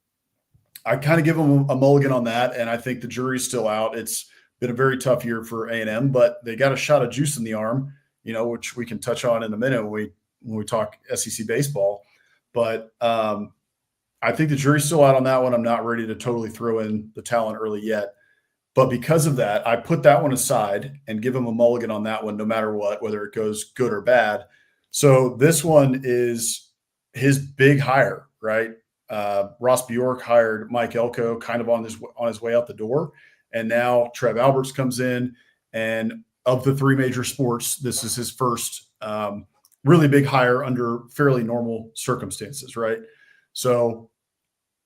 I kind of give them a mulligan on that, and I think the jury's still out. It's been a very tough year for A&M, but they got a shot of juice in the arm, which we can touch on in a minute when we talk SEC baseball. But I think the jury's still out on that one. I'm not ready to totally throw in the talent early yet. But because of that, I put that one aside and give him a mulligan on that one, no matter what, whether it goes good or bad. So this one is his big hire, right? Ross Bjork hired Mike Elko kind of on his way out the door. And now Trev Alberts comes in, and of the three major sports, this is his first really big hire under fairly normal circumstances, right? So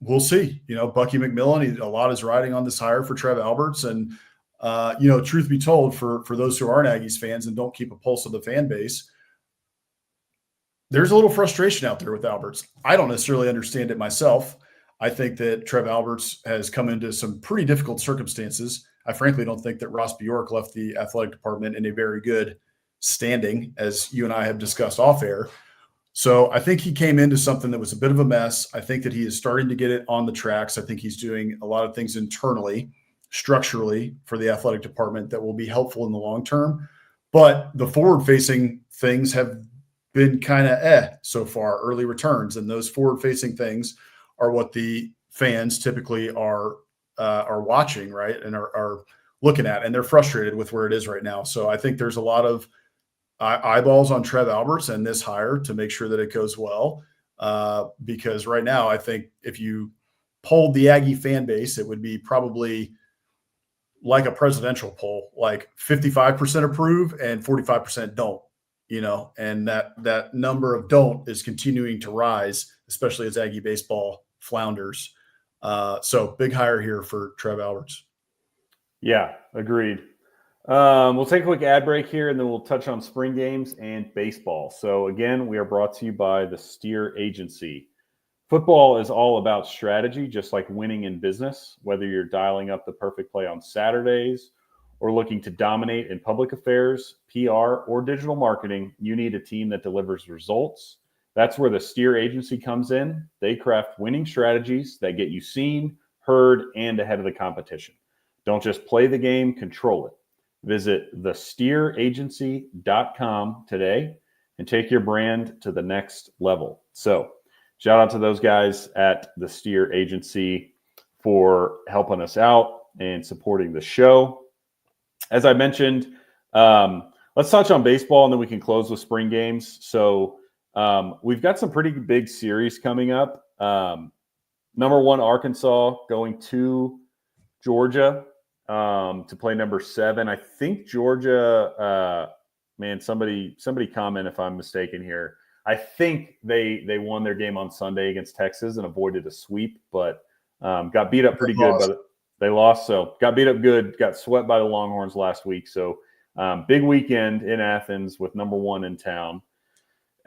we'll see. Bucky McMillan, a lot is riding on this hire for Trev Alberts. And, truth be told, for those who aren't Aggies fans and don't keep a pulse of the fan base, there's a little frustration out there with Alberts. I don't necessarily understand it myself. I think that Trev Alberts has come into some pretty difficult circumstances. I frankly don't think that Ross Bjork left the athletic department in a very good standing, as you and I have discussed off air. So I think he came into something that was a bit of a mess. I think that he is starting to get it on the tracks. I think he's doing a lot of things internally, structurally, for the athletic department that will be helpful in the long term. But the forward-facing things have been kind of so far, early returns. And those forward-facing things are what the fans typically are watching, right, and are looking at, and they're frustrated with where it is right now. So I think there's a lot of eyeballs on Trev Alberts and this hire to make sure that it goes well, because right now I think if you polled the Aggie fan base, it would be probably like a presidential poll, like 55% approve and 45% don't. And that number of don't is continuing to rise, especially as Aggie baseball flounders. So big hire here for Trev Alberts. Yeah, agreed. We'll take a quick ad break here, and then we'll touch on spring games and baseball. So again, we are brought to you by the Steer Agency. Football is all about strategy, just like winning in business. Whether you're dialing up the perfect play on Saturdays or looking to dominate in public affairs, PR, or digital marketing, you need a team that delivers results. That's where the Steer Agency comes in. They craft winning strategies that get you seen, heard, and ahead of the competition. Don't just play the game, control it. Visit thesteeragency.com today and take your brand to the next level. So shout out to those guys at the Steer Agency for helping us out and supporting the show. As I mentioned, let's touch on baseball, and then we can close with spring games. So we've got some pretty big series coming up. Number 1, Arkansas going to Georgia to play number 7. I think Georgia, somebody comment if I'm mistaken here. I think they won their game on Sunday against Texas and avoided a sweep, but got beat up pretty good. They lost, so got beat up good, got swept by the Longhorns last week. So Big weekend in Athens with number 1 in town.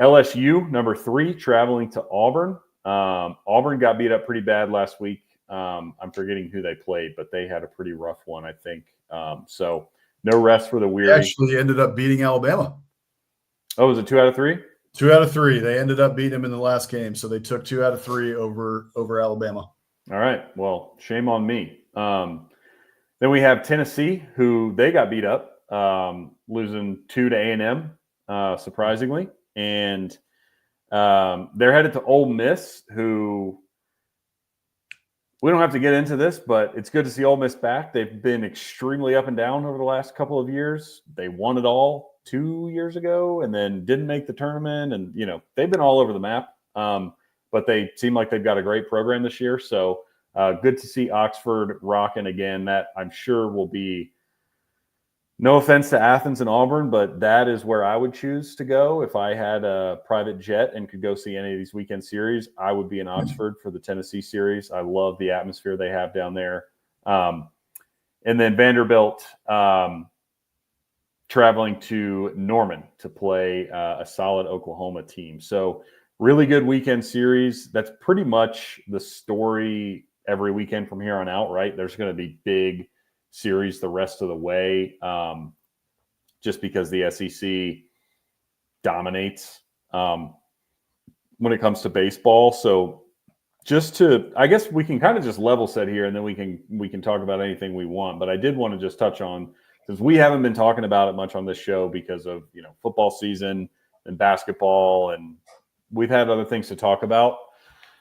LSU, number 3, traveling to Auburn. Auburn got beat up pretty bad last week. I'm forgetting who they played, but they had a pretty rough one, I think. So no rest for the weary. They actually ended up beating Alabama. Oh, was it 2 out of 3? 2 out of 3. They ended up beating them in the last game, so they took 2 out of 3 over Alabama. All right. Well, shame on me. Then we have Tennessee, who they got beat up, losing 2 to A&M, surprisingly. And they're headed to Ole Miss, who we don't have to get into this, but it's good to see Ole Miss back. They've been extremely up and down over the last couple of years. They won it all 2 years ago and then didn't make the tournament. And, they've been all over the map. But they seem like they've got a great program this year. So good to see Oxford rocking again. That I'm sure will be, no offense to Athens and Auburn, but that is where I would choose to go. If I had a private jet and could go see any of these weekend series, I would be in Oxford for the Tennessee series. I love the atmosphere they have down there. And then Vanderbilt traveling to Norman to play a solid Oklahoma team. So really good weekend series. That's pretty much the story every weekend from here on out, right? There's going to be big series the rest of the way, just because the SEC dominates when it comes to baseball. So I guess we can kind of just level set here, and then we can talk about anything we want. But I did want to just touch on, since we haven't been talking about it much on this show because of football season and basketball, and we've had other things to talk about.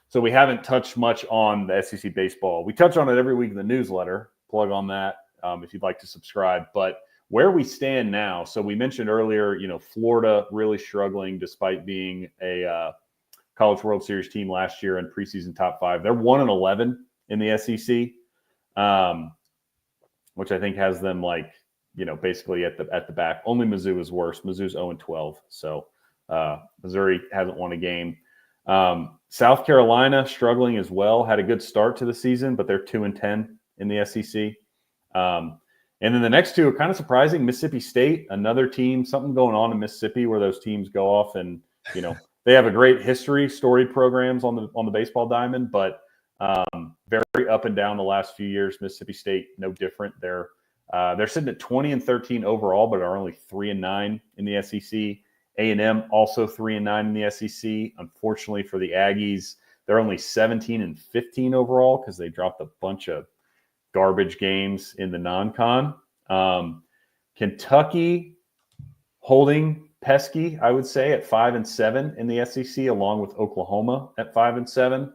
So we haven't touched much on the SEC baseball. We touch on it every week in the newsletter. Plug on that if you'd like to subscribe. But where we stand now, so we mentioned earlier, Florida really struggling despite being a College World Series team last year and preseason top 5. They're 1-11 in the SEC, which I think has them basically at the back. Only Mizzou is worse. Mizzou's 0-12. So Missouri hasn't won a game. South Carolina struggling as well. Had a good start to the season, but they're 2-10 in the SEC. And then the next two are kind of surprising. Mississippi State, another team, something going on in Mississippi where those teams go off and, they have a great history, storied programs on the baseball diamond, but very up and down the last few years. Mississippi State, no different. They're sitting at 20-13 overall, but are only 3-9 in the SEC. A&M also 3-9 in the SEC. Unfortunately for the Aggies, they're only 17-15 overall because they dropped a bunch of garbage games in the non-con. Kentucky holding pesky, I would say, at 5-7 in the SEC, along with Oklahoma at 5-7.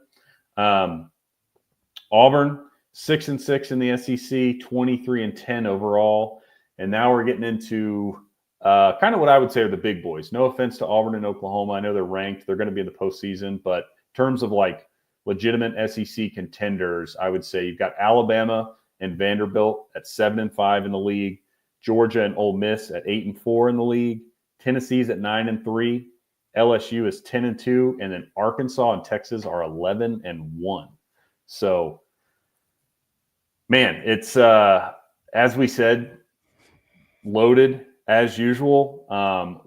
Auburn 6-6 in the SEC, 23-10 overall, and now we're getting into kind of what I would say are the big boys. No offense to Auburn and Oklahoma, I know they're ranked; they're going to be in the postseason, but in terms of legitimate SEC contenders, I would say you've got Alabama and Vanderbilt at 7-5 in the league, Georgia and Ole Miss at 8-4 in the league, Tennessee's at 9-3, LSU is 10-2, and then Arkansas and Texas are 11-1. So, man, it's as we said, loaded as usual.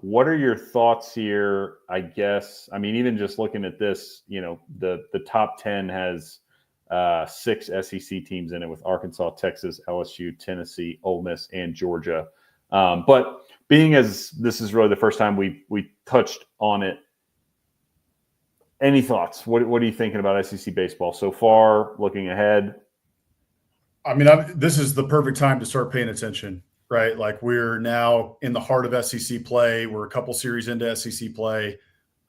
What are your thoughts here? I guess, even just looking at this, the top 10 has 6 SEC teams in it with Arkansas, Texas, LSU, Tennessee, Ole Miss, and Georgia. But being as this is really the first time we touched on it, any thoughts? What are you thinking about SEC baseball so far, looking ahead? This is the perfect time to start paying attention, right? We're now in the heart of SEC play. We're a couple series into SEC play.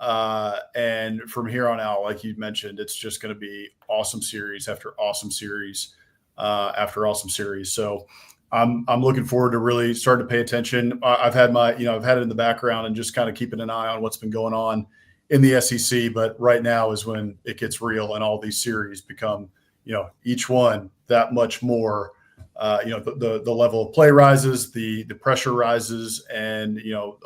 And from here on out, like you mentioned, it's just going to be awesome series after awesome series after awesome series. So I'm looking forward to really starting to pay attention. I've had it in the background and just kind of keeping an eye on what's been going on in the SEC. But right now is when it gets real and all these series become, each one that much more. The level of play rises, the pressure rises, and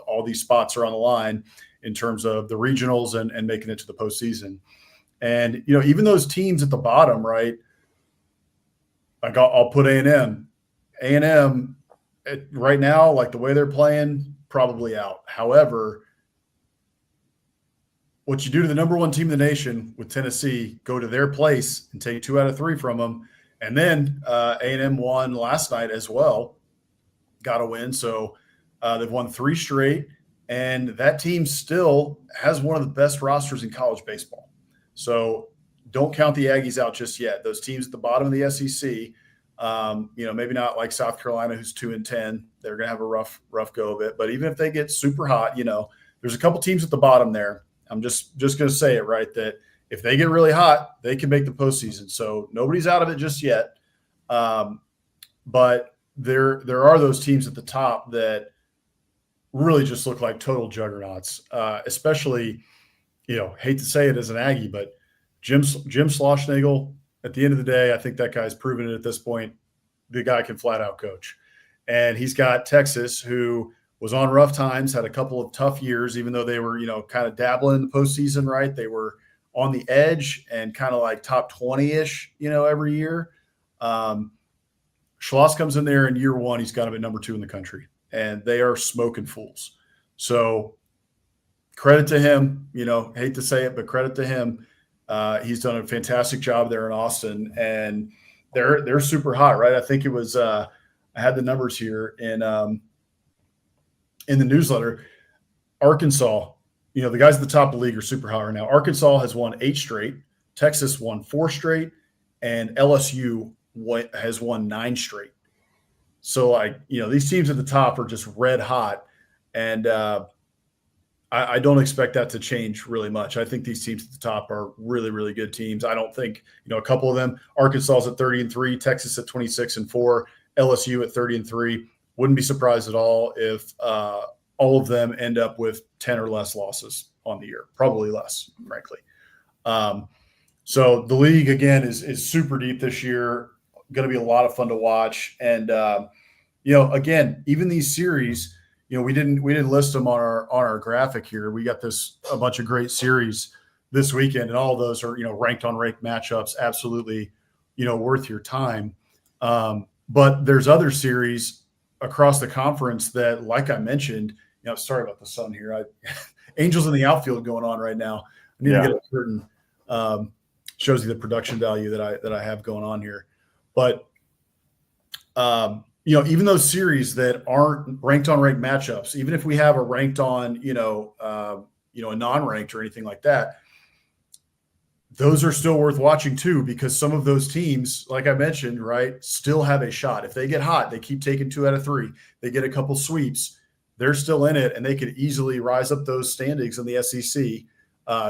all these spots are on the line in terms of the regionals and making it to the postseason. And even those teams at the bottom, right? I'll put A&M. A&M right now, like the way they're playing, probably out. However, what you do to the number one team in the nation with Tennessee, go to their place and take 2 out of 3 from them. And then A&M won last night as well, got a win. So they've won 3 straight, and that team still has one of the best rosters in college baseball. So don't count the Aggies out just yet. Those teams at the bottom of the SEC, maybe not like South Carolina, who's 2-10. They're going to have a rough go of it. But even if they get super hot, there's a couple teams at the bottom there. I'm just going to say it, right, that if they get really hot, they can make the postseason. So nobody's out of it just yet. But there are those teams at the top that really just look like total juggernauts, especially, hate to say it as an Aggie, but Jim Schlossnagle, at the end of the day, I think that guy's proven it at this point. The guy can flat out coach. And he's got Texas, who was on rough times, had a couple of tough years, even though they were, kind of dabbling in the postseason, right? They were on the edge and kind of like top 20-ish, every year. Schloss comes in there in year 1. He's got him at number 2 in the country, and they are smoking fools. So credit to him, hate to say it, but credit to him. He's done a fantastic job there in Austin, and they're super hot, right? I think it was, I had the numbers here in the newsletter. Arkansas, the guys at the top of the league are super hot right now. Arkansas has won 8 straight. Texas won 4 straight, and LSU has won 9 straight. So, these teams at the top are just red hot, and I don't expect that to change really much. I think these teams at the top are really, really good teams. I don't think, a couple of them, Arkansas's at 30-3, Texas at 26-4, LSU at 30-3. Wouldn't be surprised at all if all of them end up with 10 or less losses on the year, probably less, frankly. So the league, again, is super deep this year. Going to be a lot of fun to watch. And, again, even these series, we didn't list them on our graphic here. We got a bunch of great series this weekend, and all of those are, ranked on ranked matchups, absolutely, worth your time. But there's other series across the conference that, like I mentioned, sorry about the sun here. Angels in the outfield going on right now. I need to get a curtain. Shows you the production value that I have going on here. But even those series that aren't ranked on ranked matchups, even if we have a ranked on, a non-ranked or anything like that, those are still worth watching too, because some of those teams, like I mentioned, right, still have a shot. If they get hot, they keep taking 2 out of 3. They get a couple sweeps, they're still in it, and they could easily rise up those standings in the SEC,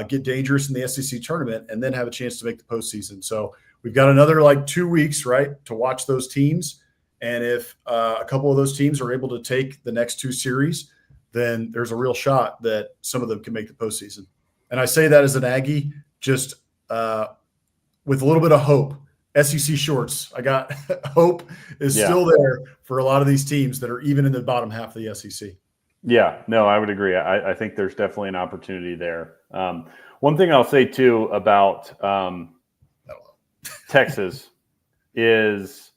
get dangerous in the SEC tournament, and then have a chance to make the postseason. So we've got another 2 weeks, right, to watch those teams. And if a couple of those teams are able to take the next 2 series, then there's a real shot that some of them can make the postseason. And I say that as an Aggie, just with a little bit of hope. SEC shorts, I got hope is still there for a lot of these teams that are even in the bottom half of the SEC. Yeah, no, I would agree. I think there's definitely an opportunity there. One thing I'll say too about Texas is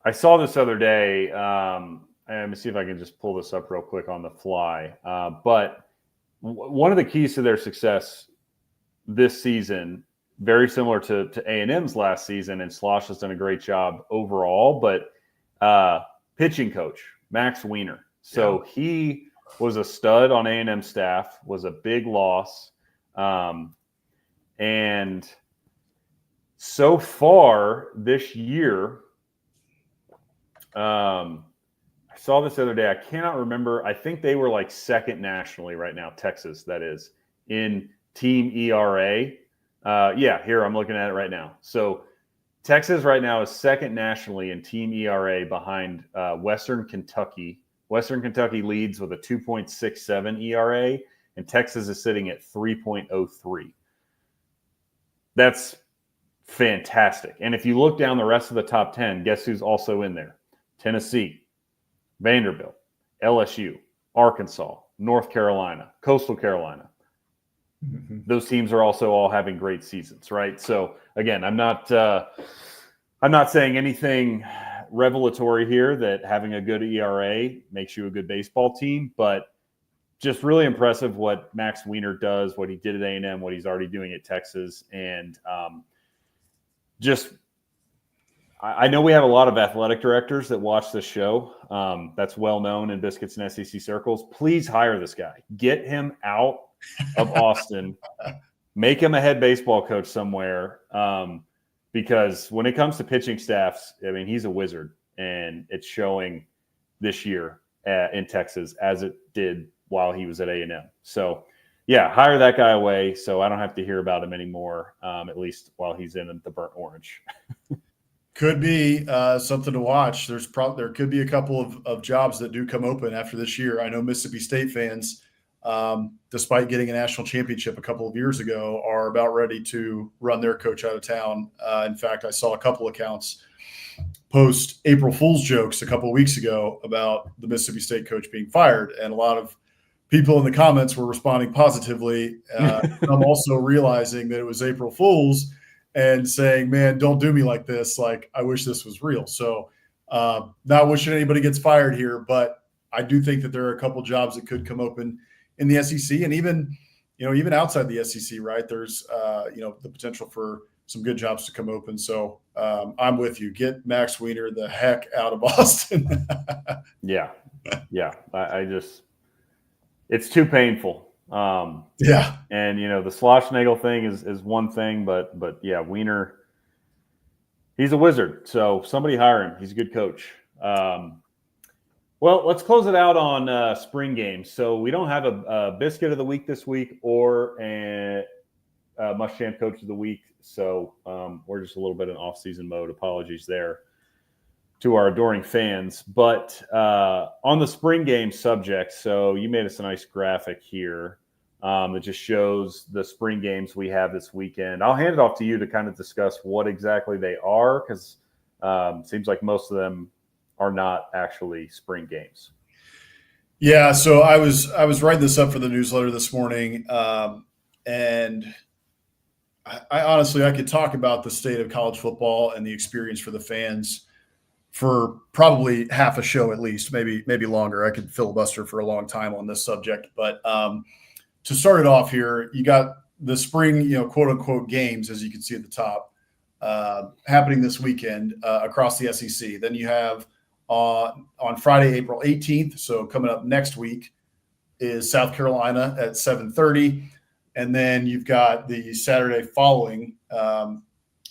I saw this other day. Let me see if I can just pull this up real quick on the fly. But one of the keys to their success this season, very similar to A&M's last season, and Slosh has done a great job overall, but pitching coach, Max Weiner. So he was a stud on A&M staff, was a big loss. And so far this year, I saw this the other day. I cannot remember. I think they were second nationally right now, Texas, that is, in team ERA. Here, I'm looking at it right now. So Texas right now is second nationally in team ERA behind Western Kentucky. Western Kentucky leads with a 2.67 ERA, and Texas is sitting at 3.03. That's fantastic. And if you look down the rest of the top 10, guess who's also in there? Tennessee, Vanderbilt, LSU, Arkansas, North Carolina, Coastal Carolina. Mm-hmm. Those teams are also all having great seasons, right? So again, I'm not saying anything revelatory here that having a good ERA makes you a good baseball team, but just really impressive what Max Weiner does, what he did at A&M, what he's already doing at Texas. And I know we have a lot of athletic directors that watch this show. That's well known in Biscuits and SEC circles. Please hire this guy. Get him out of Austin. Make him a head baseball coach somewhere. Because when it comes to pitching staffs, I mean, he's a wizard. And it's showing this year in Texas as it did while he was at A&M. So, yeah, hire that guy away so I don't have to hear about him anymore, at least while he's in the burnt orange. Could be something to watch. There could be a couple of jobs that do come open after this year. I know Mississippi State fans, despite getting a national championship a couple of years ago, are about ready to run their coach out of town. In fact, I saw a couple accounts post April Fool's jokes a couple of weeks ago about the Mississippi State coach being fired, and a lot of people in the comments were responding positively. I'm also realizing that it was April Fool's and saying, man, don't do me like this. Like, I wish this was real. So not wishing anybody gets fired here, but I do think that there are a couple jobs that could come open in the SEC and even outside the SEC, right? There's, the potential for some good jobs to come open. So I'm with you. Get Max Weiner the heck out of Boston. Yeah. It's too painful. Yeah. And, the Schlossnagle thing is one thing, but yeah, Weiner, he's a wizard. So somebody hire him. He's a good coach. Well, let's close it out on spring games. So we don't have a biscuit of the week this week or a Muschamp coach of the week. So we're just a little bit in off-season mode. Apologies there to our adoring fans. But on the spring game subject, so you made us a nice graphic here that just shows the spring games we have this weekend. I'll hand it off to you to kind of discuss what exactly they are, because it seems like most of them are not actually spring games. Yeah, so I was writing this up for the newsletter this morning, and I honestly, I could talk about the state of college football and the experience for the fans for probably half a show at least, maybe longer. I could filibuster for a long time on this subject, but to start it off here, you got the spring, quote unquote games, as you can see at the top, happening this weekend across the SEC. Then you have on Friday, April 18th, so coming up next week, is South Carolina at 7:30, and then you've got the Saturday following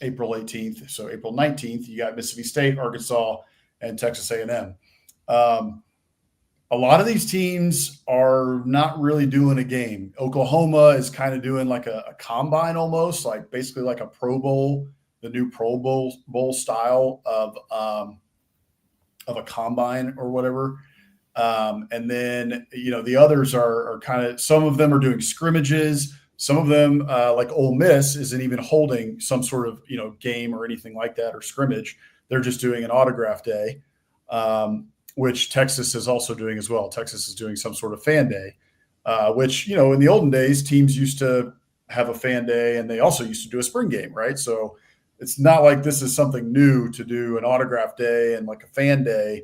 April 18th, so April 19th, you got Mississippi State, Arkansas, and Texas A&M. A lot of these teams are not really doing a game. Oklahoma is kind of doing like a combine almost, like basically like a Pro Bowl, the new Pro Bowl style of a combine or whatever. And then, the others are kind of, some of them are doing scrimmages. Some of them, like Ole Miss, isn't even holding some sort of, game or anything like that or scrimmage. They're just doing an autograph day, which Texas is also doing as well. Texas is doing some sort of fan day, which, in the olden days, teams used to have a fan day and they also used to do a spring game, right? So it's not like this is something new to do an autograph day and like a fan day.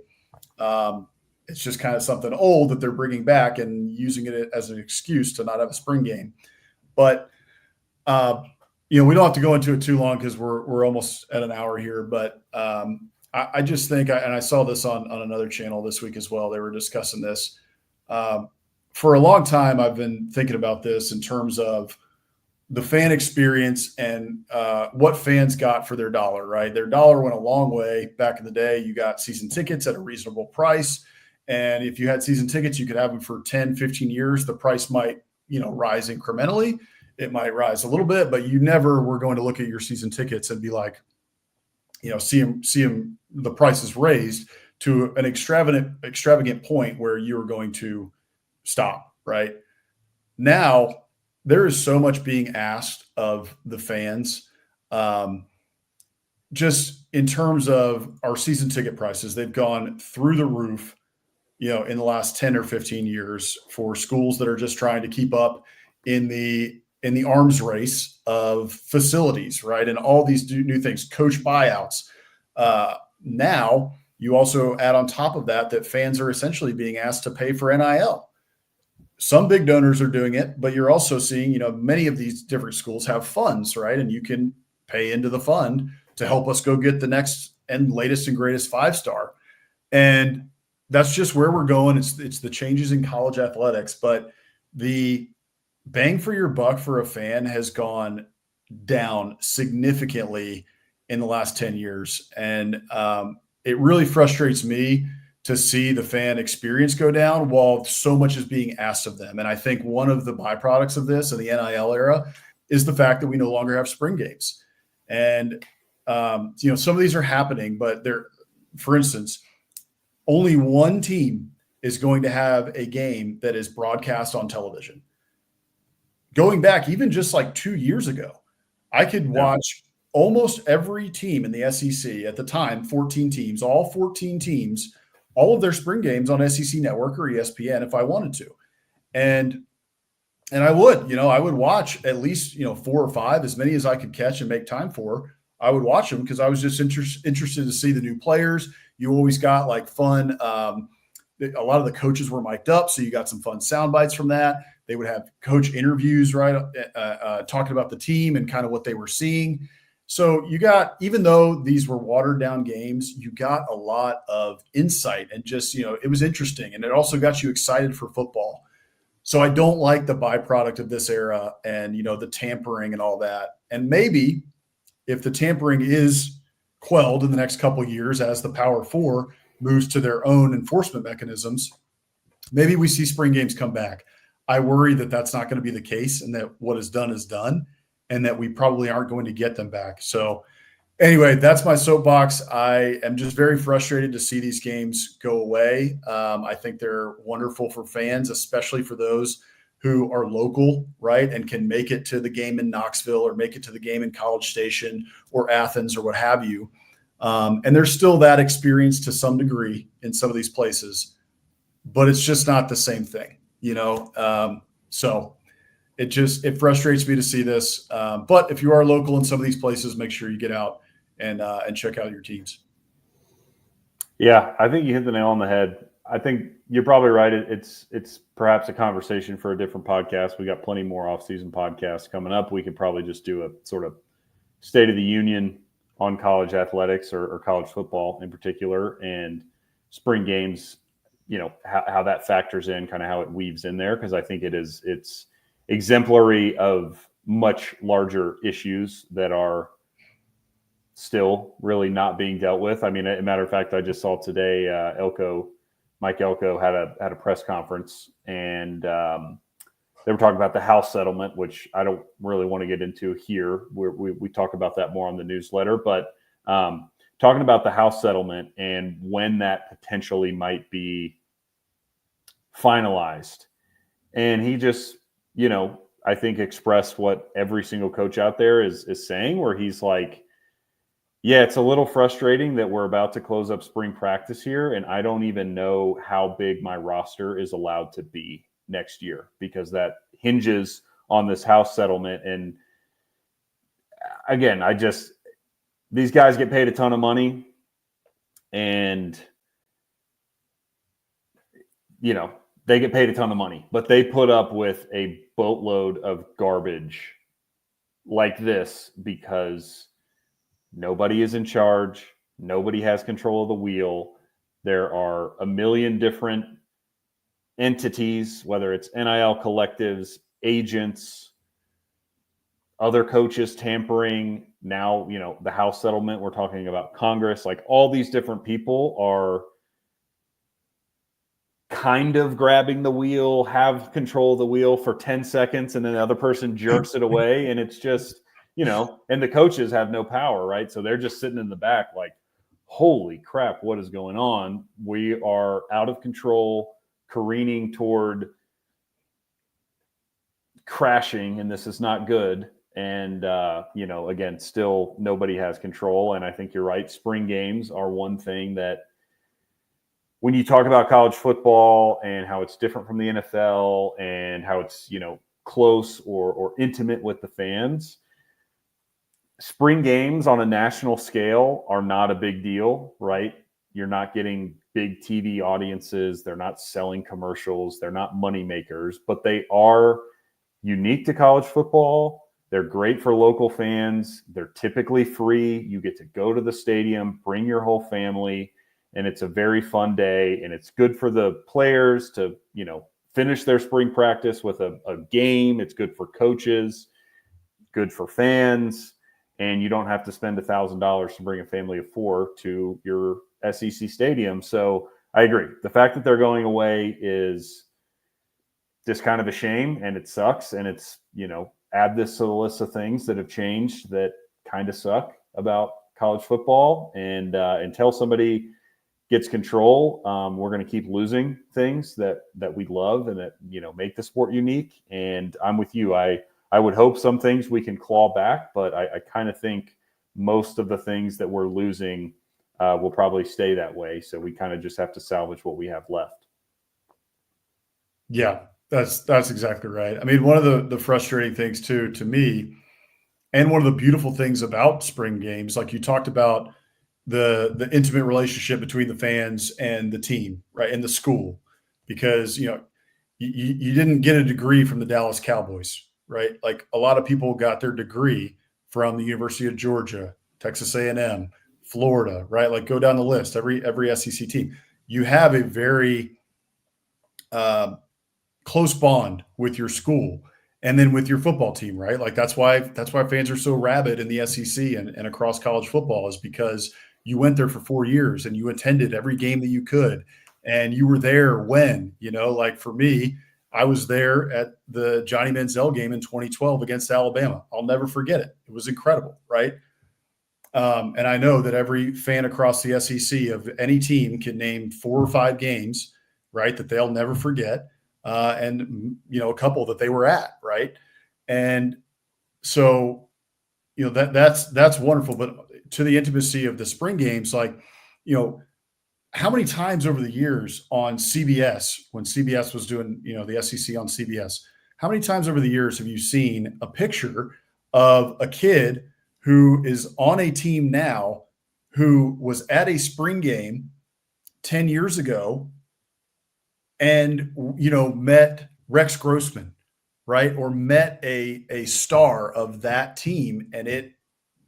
It's just kind of something old that they're bringing back and using it as an excuse to not have a spring game. But, we don't have to go into it too long because we're almost at an hour here. But I just think, and I saw this on another channel this week as well, they were discussing this. For a long time, I've been thinking about this in terms of the fan experience and what fans got for their dollar, right? Their dollar went a long way. Back in the day, you got season tickets at a reasonable price. And if you had season tickets, you could have them for 10, 15 years. The price might, rise incrementally. It might rise a little bit, but you never were going to look at your season tickets and be like, see them, the price is raised to an extravagant point where you are going to stop, right? Now, there is so much being asked of the fans, just in terms of our season ticket prices. They've gone through the roof, in the last 10 or 15 years for schools that are just trying to keep up in the arms race of facilities, right? And all these new things, coach buyouts. Now You also add on top of that fans are essentially being asked to pay for NIL. Some big donors are doing it, but you're also seeing, many of these different schools have funds, right? And you can pay into the fund to help us go get the next and latest and greatest 5-star. And that's just where we're going. It's the changes in college athletics, but the bang for your buck for a fan has gone down significantly in the last 10 years. And it really frustrates me to see the fan experience go down while so much is being asked of them. And I think one of the byproducts of this in the NIL era is the fact that we no longer have spring games. And, some of these are happening, but for instance, only one team is going to have a game that is broadcast on television. Going back even just like 2 years ago, I could watch almost every team in the SEC at the time, 14 teams, all 14 teams, all of their spring games on SEC Network or ESPN if I wanted to. And I would watch at least, 4 or 5, as many as I could catch and make time for. I would watch them because I was just interested to see the new players. You always got like fun. A lot of the coaches were mic'd up, so you got some fun sound bites from that. They would have coach interviews, right, talking about the team and kind of what they were seeing. So you got, even though these were watered down games, you got a lot of insight and just, it was interesting. And it also got you excited for football. So I don't like the byproduct of this era and, the tampering and all that. And maybe if the tampering is quelled in the next couple of years as the Power Four moves to their own enforcement mechanisms, maybe we see spring games come back. I worry that that's not going to be the case and that what is done and that we probably aren't going to get them back. So anyway, that's my soapbox. I am just very frustrated to see these games go away. I think they're wonderful for fans, especially for those who are local, right, and can make it to the game in Knoxville or make it to the game in College Station or Athens or what have you. And there's still that experience to some degree in some of these places, but it's just not the same thing, so it frustrates me to see this. But if you are local in some of these places, make sure you get out and check out your teams. Yeah, I think you hit the nail on the head. I think you're probably right. It's perhaps a conversation for a different podcast. We got plenty more off-season podcasts coming up. We could probably just do a sort of State of the Union on college athletics or college football in particular, and spring games, how that factors in, kind of how it weaves in there, because I think it's exemplary of much larger issues that are still really not being dealt with. I mean, as a matter of fact, I just saw today Mike Elko had a press conference, and they were talking about the House settlement, which I don't really want to get into here. We talk about that more on the newsletter, but talking about the House settlement and when that potentially might be finalized. And he just, I think expressed what every single coach out there is saying, where he's like, yeah, it's a little frustrating that we're about to close up spring practice here, and I don't even know how big my roster is allowed to be next year, because that hinges on this House settlement. And again, these guys get paid a ton of money, and they get paid a ton of money, but they put up with a boatload of garbage like this because nobody is in charge. Nobody has control of the wheel. There are a million different entities, whether it's NIL collectives, agents, other coaches tampering. Now, the House settlement, we're talking about Congress. Like, all these different people are kind of grabbing the wheel, have control of the wheel for 10 seconds, and then the other person jerks it away. And it's just, and the coaches have no power, right? So they're just sitting in the back like, holy crap, what is going on? We are out of control, careening toward crashing, and this is not good. And, again, still nobody has control. And I think you're right. Spring games are one thing that, when you talk about college football and how it's different from the NFL and how it's, close or intimate with the fans, spring games on a national scale are not a big deal, right? You're not getting big TV audiences. They're not selling commercials. They're not money makers, but they are unique to college football. They're great for local fans. They're typically free. You get to go to the stadium, bring your whole family, and it's a very fun day. And it's good for the players to, finish their spring practice with a game. It's good for coaches, good for fans, and you don't have to spend $1,000 to bring a family of 4 to your SEC stadium. So I agree. The fact that they're going away is just kind of a shame, and it sucks. And it's, add this to the list of things that have changed that kind of suck about college football. And until somebody gets control, we're going to keep losing things that we love and that, make the sport unique. And I'm with you. I would hope some things we can claw back, but I kind of think most of the things that we're losing will probably stay that way. So we kind of just have to salvage what we have left. Yeah, that's exactly right. I mean, one of the frustrating things too, to me, and one of the beautiful things about spring games, like you talked about the intimate relationship between the fans and the team, right, and the school, because you didn't get a degree from the Dallas Cowboys, right? Like a lot of people got their degree from the University of Georgia, Texas A&M, Florida, right? Like go down the list, every SEC team. You have a very close bond with your school and then with your football team, right? Like that's why fans are so rabid in the SEC and across college football, is because you went there for 4 years and you attended every game that you could. And you were there when, like for me, I was there at the Johnny Manziel game in 2012 against Alabama. I'll never forget it. It was incredible, right? And I know that every fan across the SEC of any team can name 4 or 5 games, right, that they'll never forget. And, a couple that they were at, right? And so, that's wonderful. But to the intimacy of the spring games, like, how many times over the years on CBS, when CBS was doing, the SEC on CBS, how many times over the years have you seen a picture of a kid who is on a team now who was at a spring game 10 years ago and, met Rex Grossman, right? Or met a star of that team, and it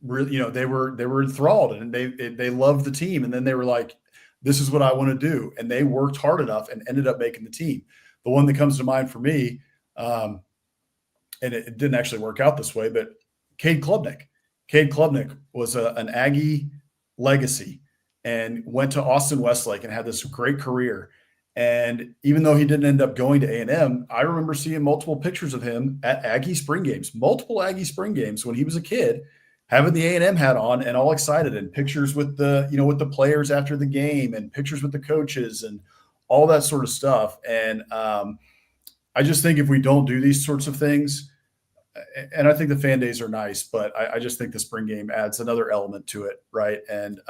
really, they were enthralled and they loved the team. And then they were like, this is what I want to do. And they worked hard enough and ended up making the team. The one that comes to mind for me, and it didn't actually work out this way, but Cade Klubnik. Cade Klubnik was an Aggie legacy and went to Austin Westlake and had this great career. And even though he didn't end up going to A&M, I remember seeing multiple pictures of him at Aggie spring games, multiple Aggie spring games when he was a kid, having the A&M hat on and all excited, and pictures with the players after the game and pictures with the coaches and all that sort of stuff. And I just think if we don't do these sorts of things, and I think the fan days are nice, but I just think the spring game adds another element to it, right? And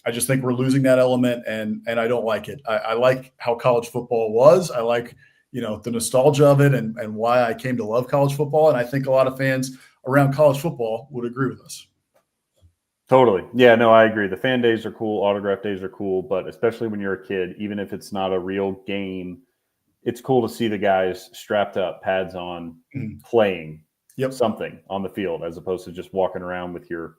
I just think we're losing that element, and I don't like it. I like how college football was. I like, the nostalgia of it and why I came to love college football. And I think a lot of fans around college football would agree with us. Totally. Yeah, no, I agree. The fan days are cool. Autograph days are cool, but especially when you're a kid, even if it's not a real game, it's cool to see the guys strapped up, pads on, playing something on the field, as opposed to just walking around with your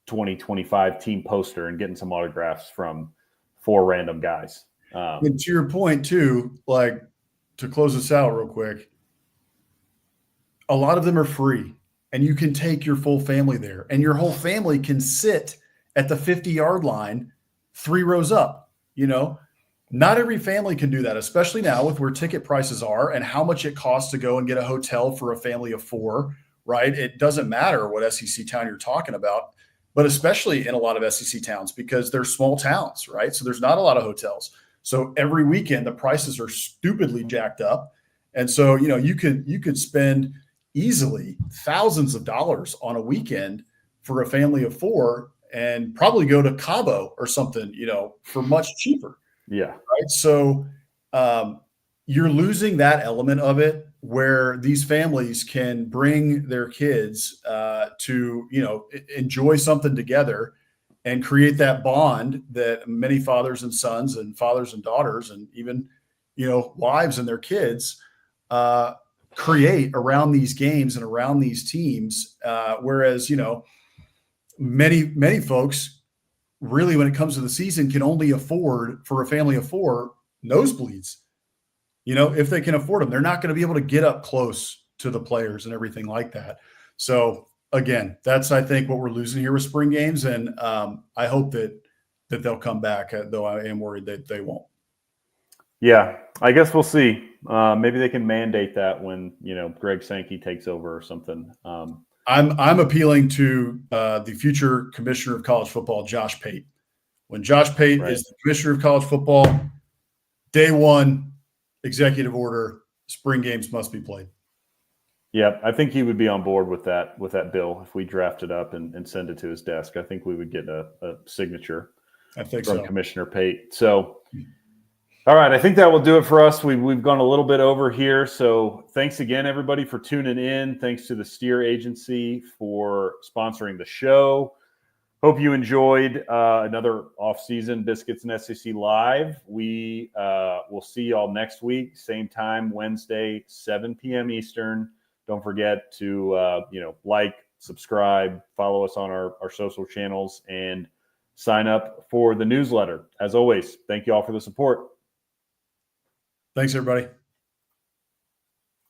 2025 team poster and getting some autographs from 4 random guys. And to your point too, like to close this out real quick, a lot of them are free and you can take your full family there and your whole family can sit at the 50-yard line 3 rows up. Not every family can do that, especially now with where ticket prices are and how much it costs to go and get a hotel for a family of 4, right? It doesn't matter what SEC town you're talking about, but especially in a lot of SEC towns because they're small towns, right? So there's not a lot of hotels. So every weekend the prices are stupidly jacked up. And so, you could spend easily thousands of dollars on a weekend for a family of 4 and probably go to Cabo or something, for much cheaper. Yeah. Right. So you're losing that element of it where these families can bring their kids to, enjoy something together and create that bond that many fathers and sons and fathers and daughters and even, wives and their kids create around these games and around these teams. Whereas, many folks really, when it comes to the season, can only afford, for a family of four, nosebleeds. If they can afford them, they're not going to be able to get up close to the players and everything like that. So again, that's, I think, what we're losing here with spring games. And I hope that they'll come back, though I am worried that they won't. Yeah, I guess we'll see. Maybe they can mandate that when, Greg Sankey takes over or something. I'm appealing to the future commissioner of college football, Josh Pate. When Josh Pate is the commissioner of college football, day one, executive order, spring games must be played. Yeah, I think he would be on board with that bill if we draft it up and send it to his desk. I think we would get a signature from Commissioner Pate. So, all right, I think that will do it for us. We've gone a little bit over here. So thanks again, everybody, for tuning in. Thanks to the Steer Agency for sponsoring the show. Hope you enjoyed another off-season Biscuits and SEC Live. We will see y'all next week, same time, Wednesday, 7 p.m. Eastern. Don't forget to like, subscribe, follow us on our social channels, and sign up for the newsletter. As always, thank you all for the support. Thanks, everybody.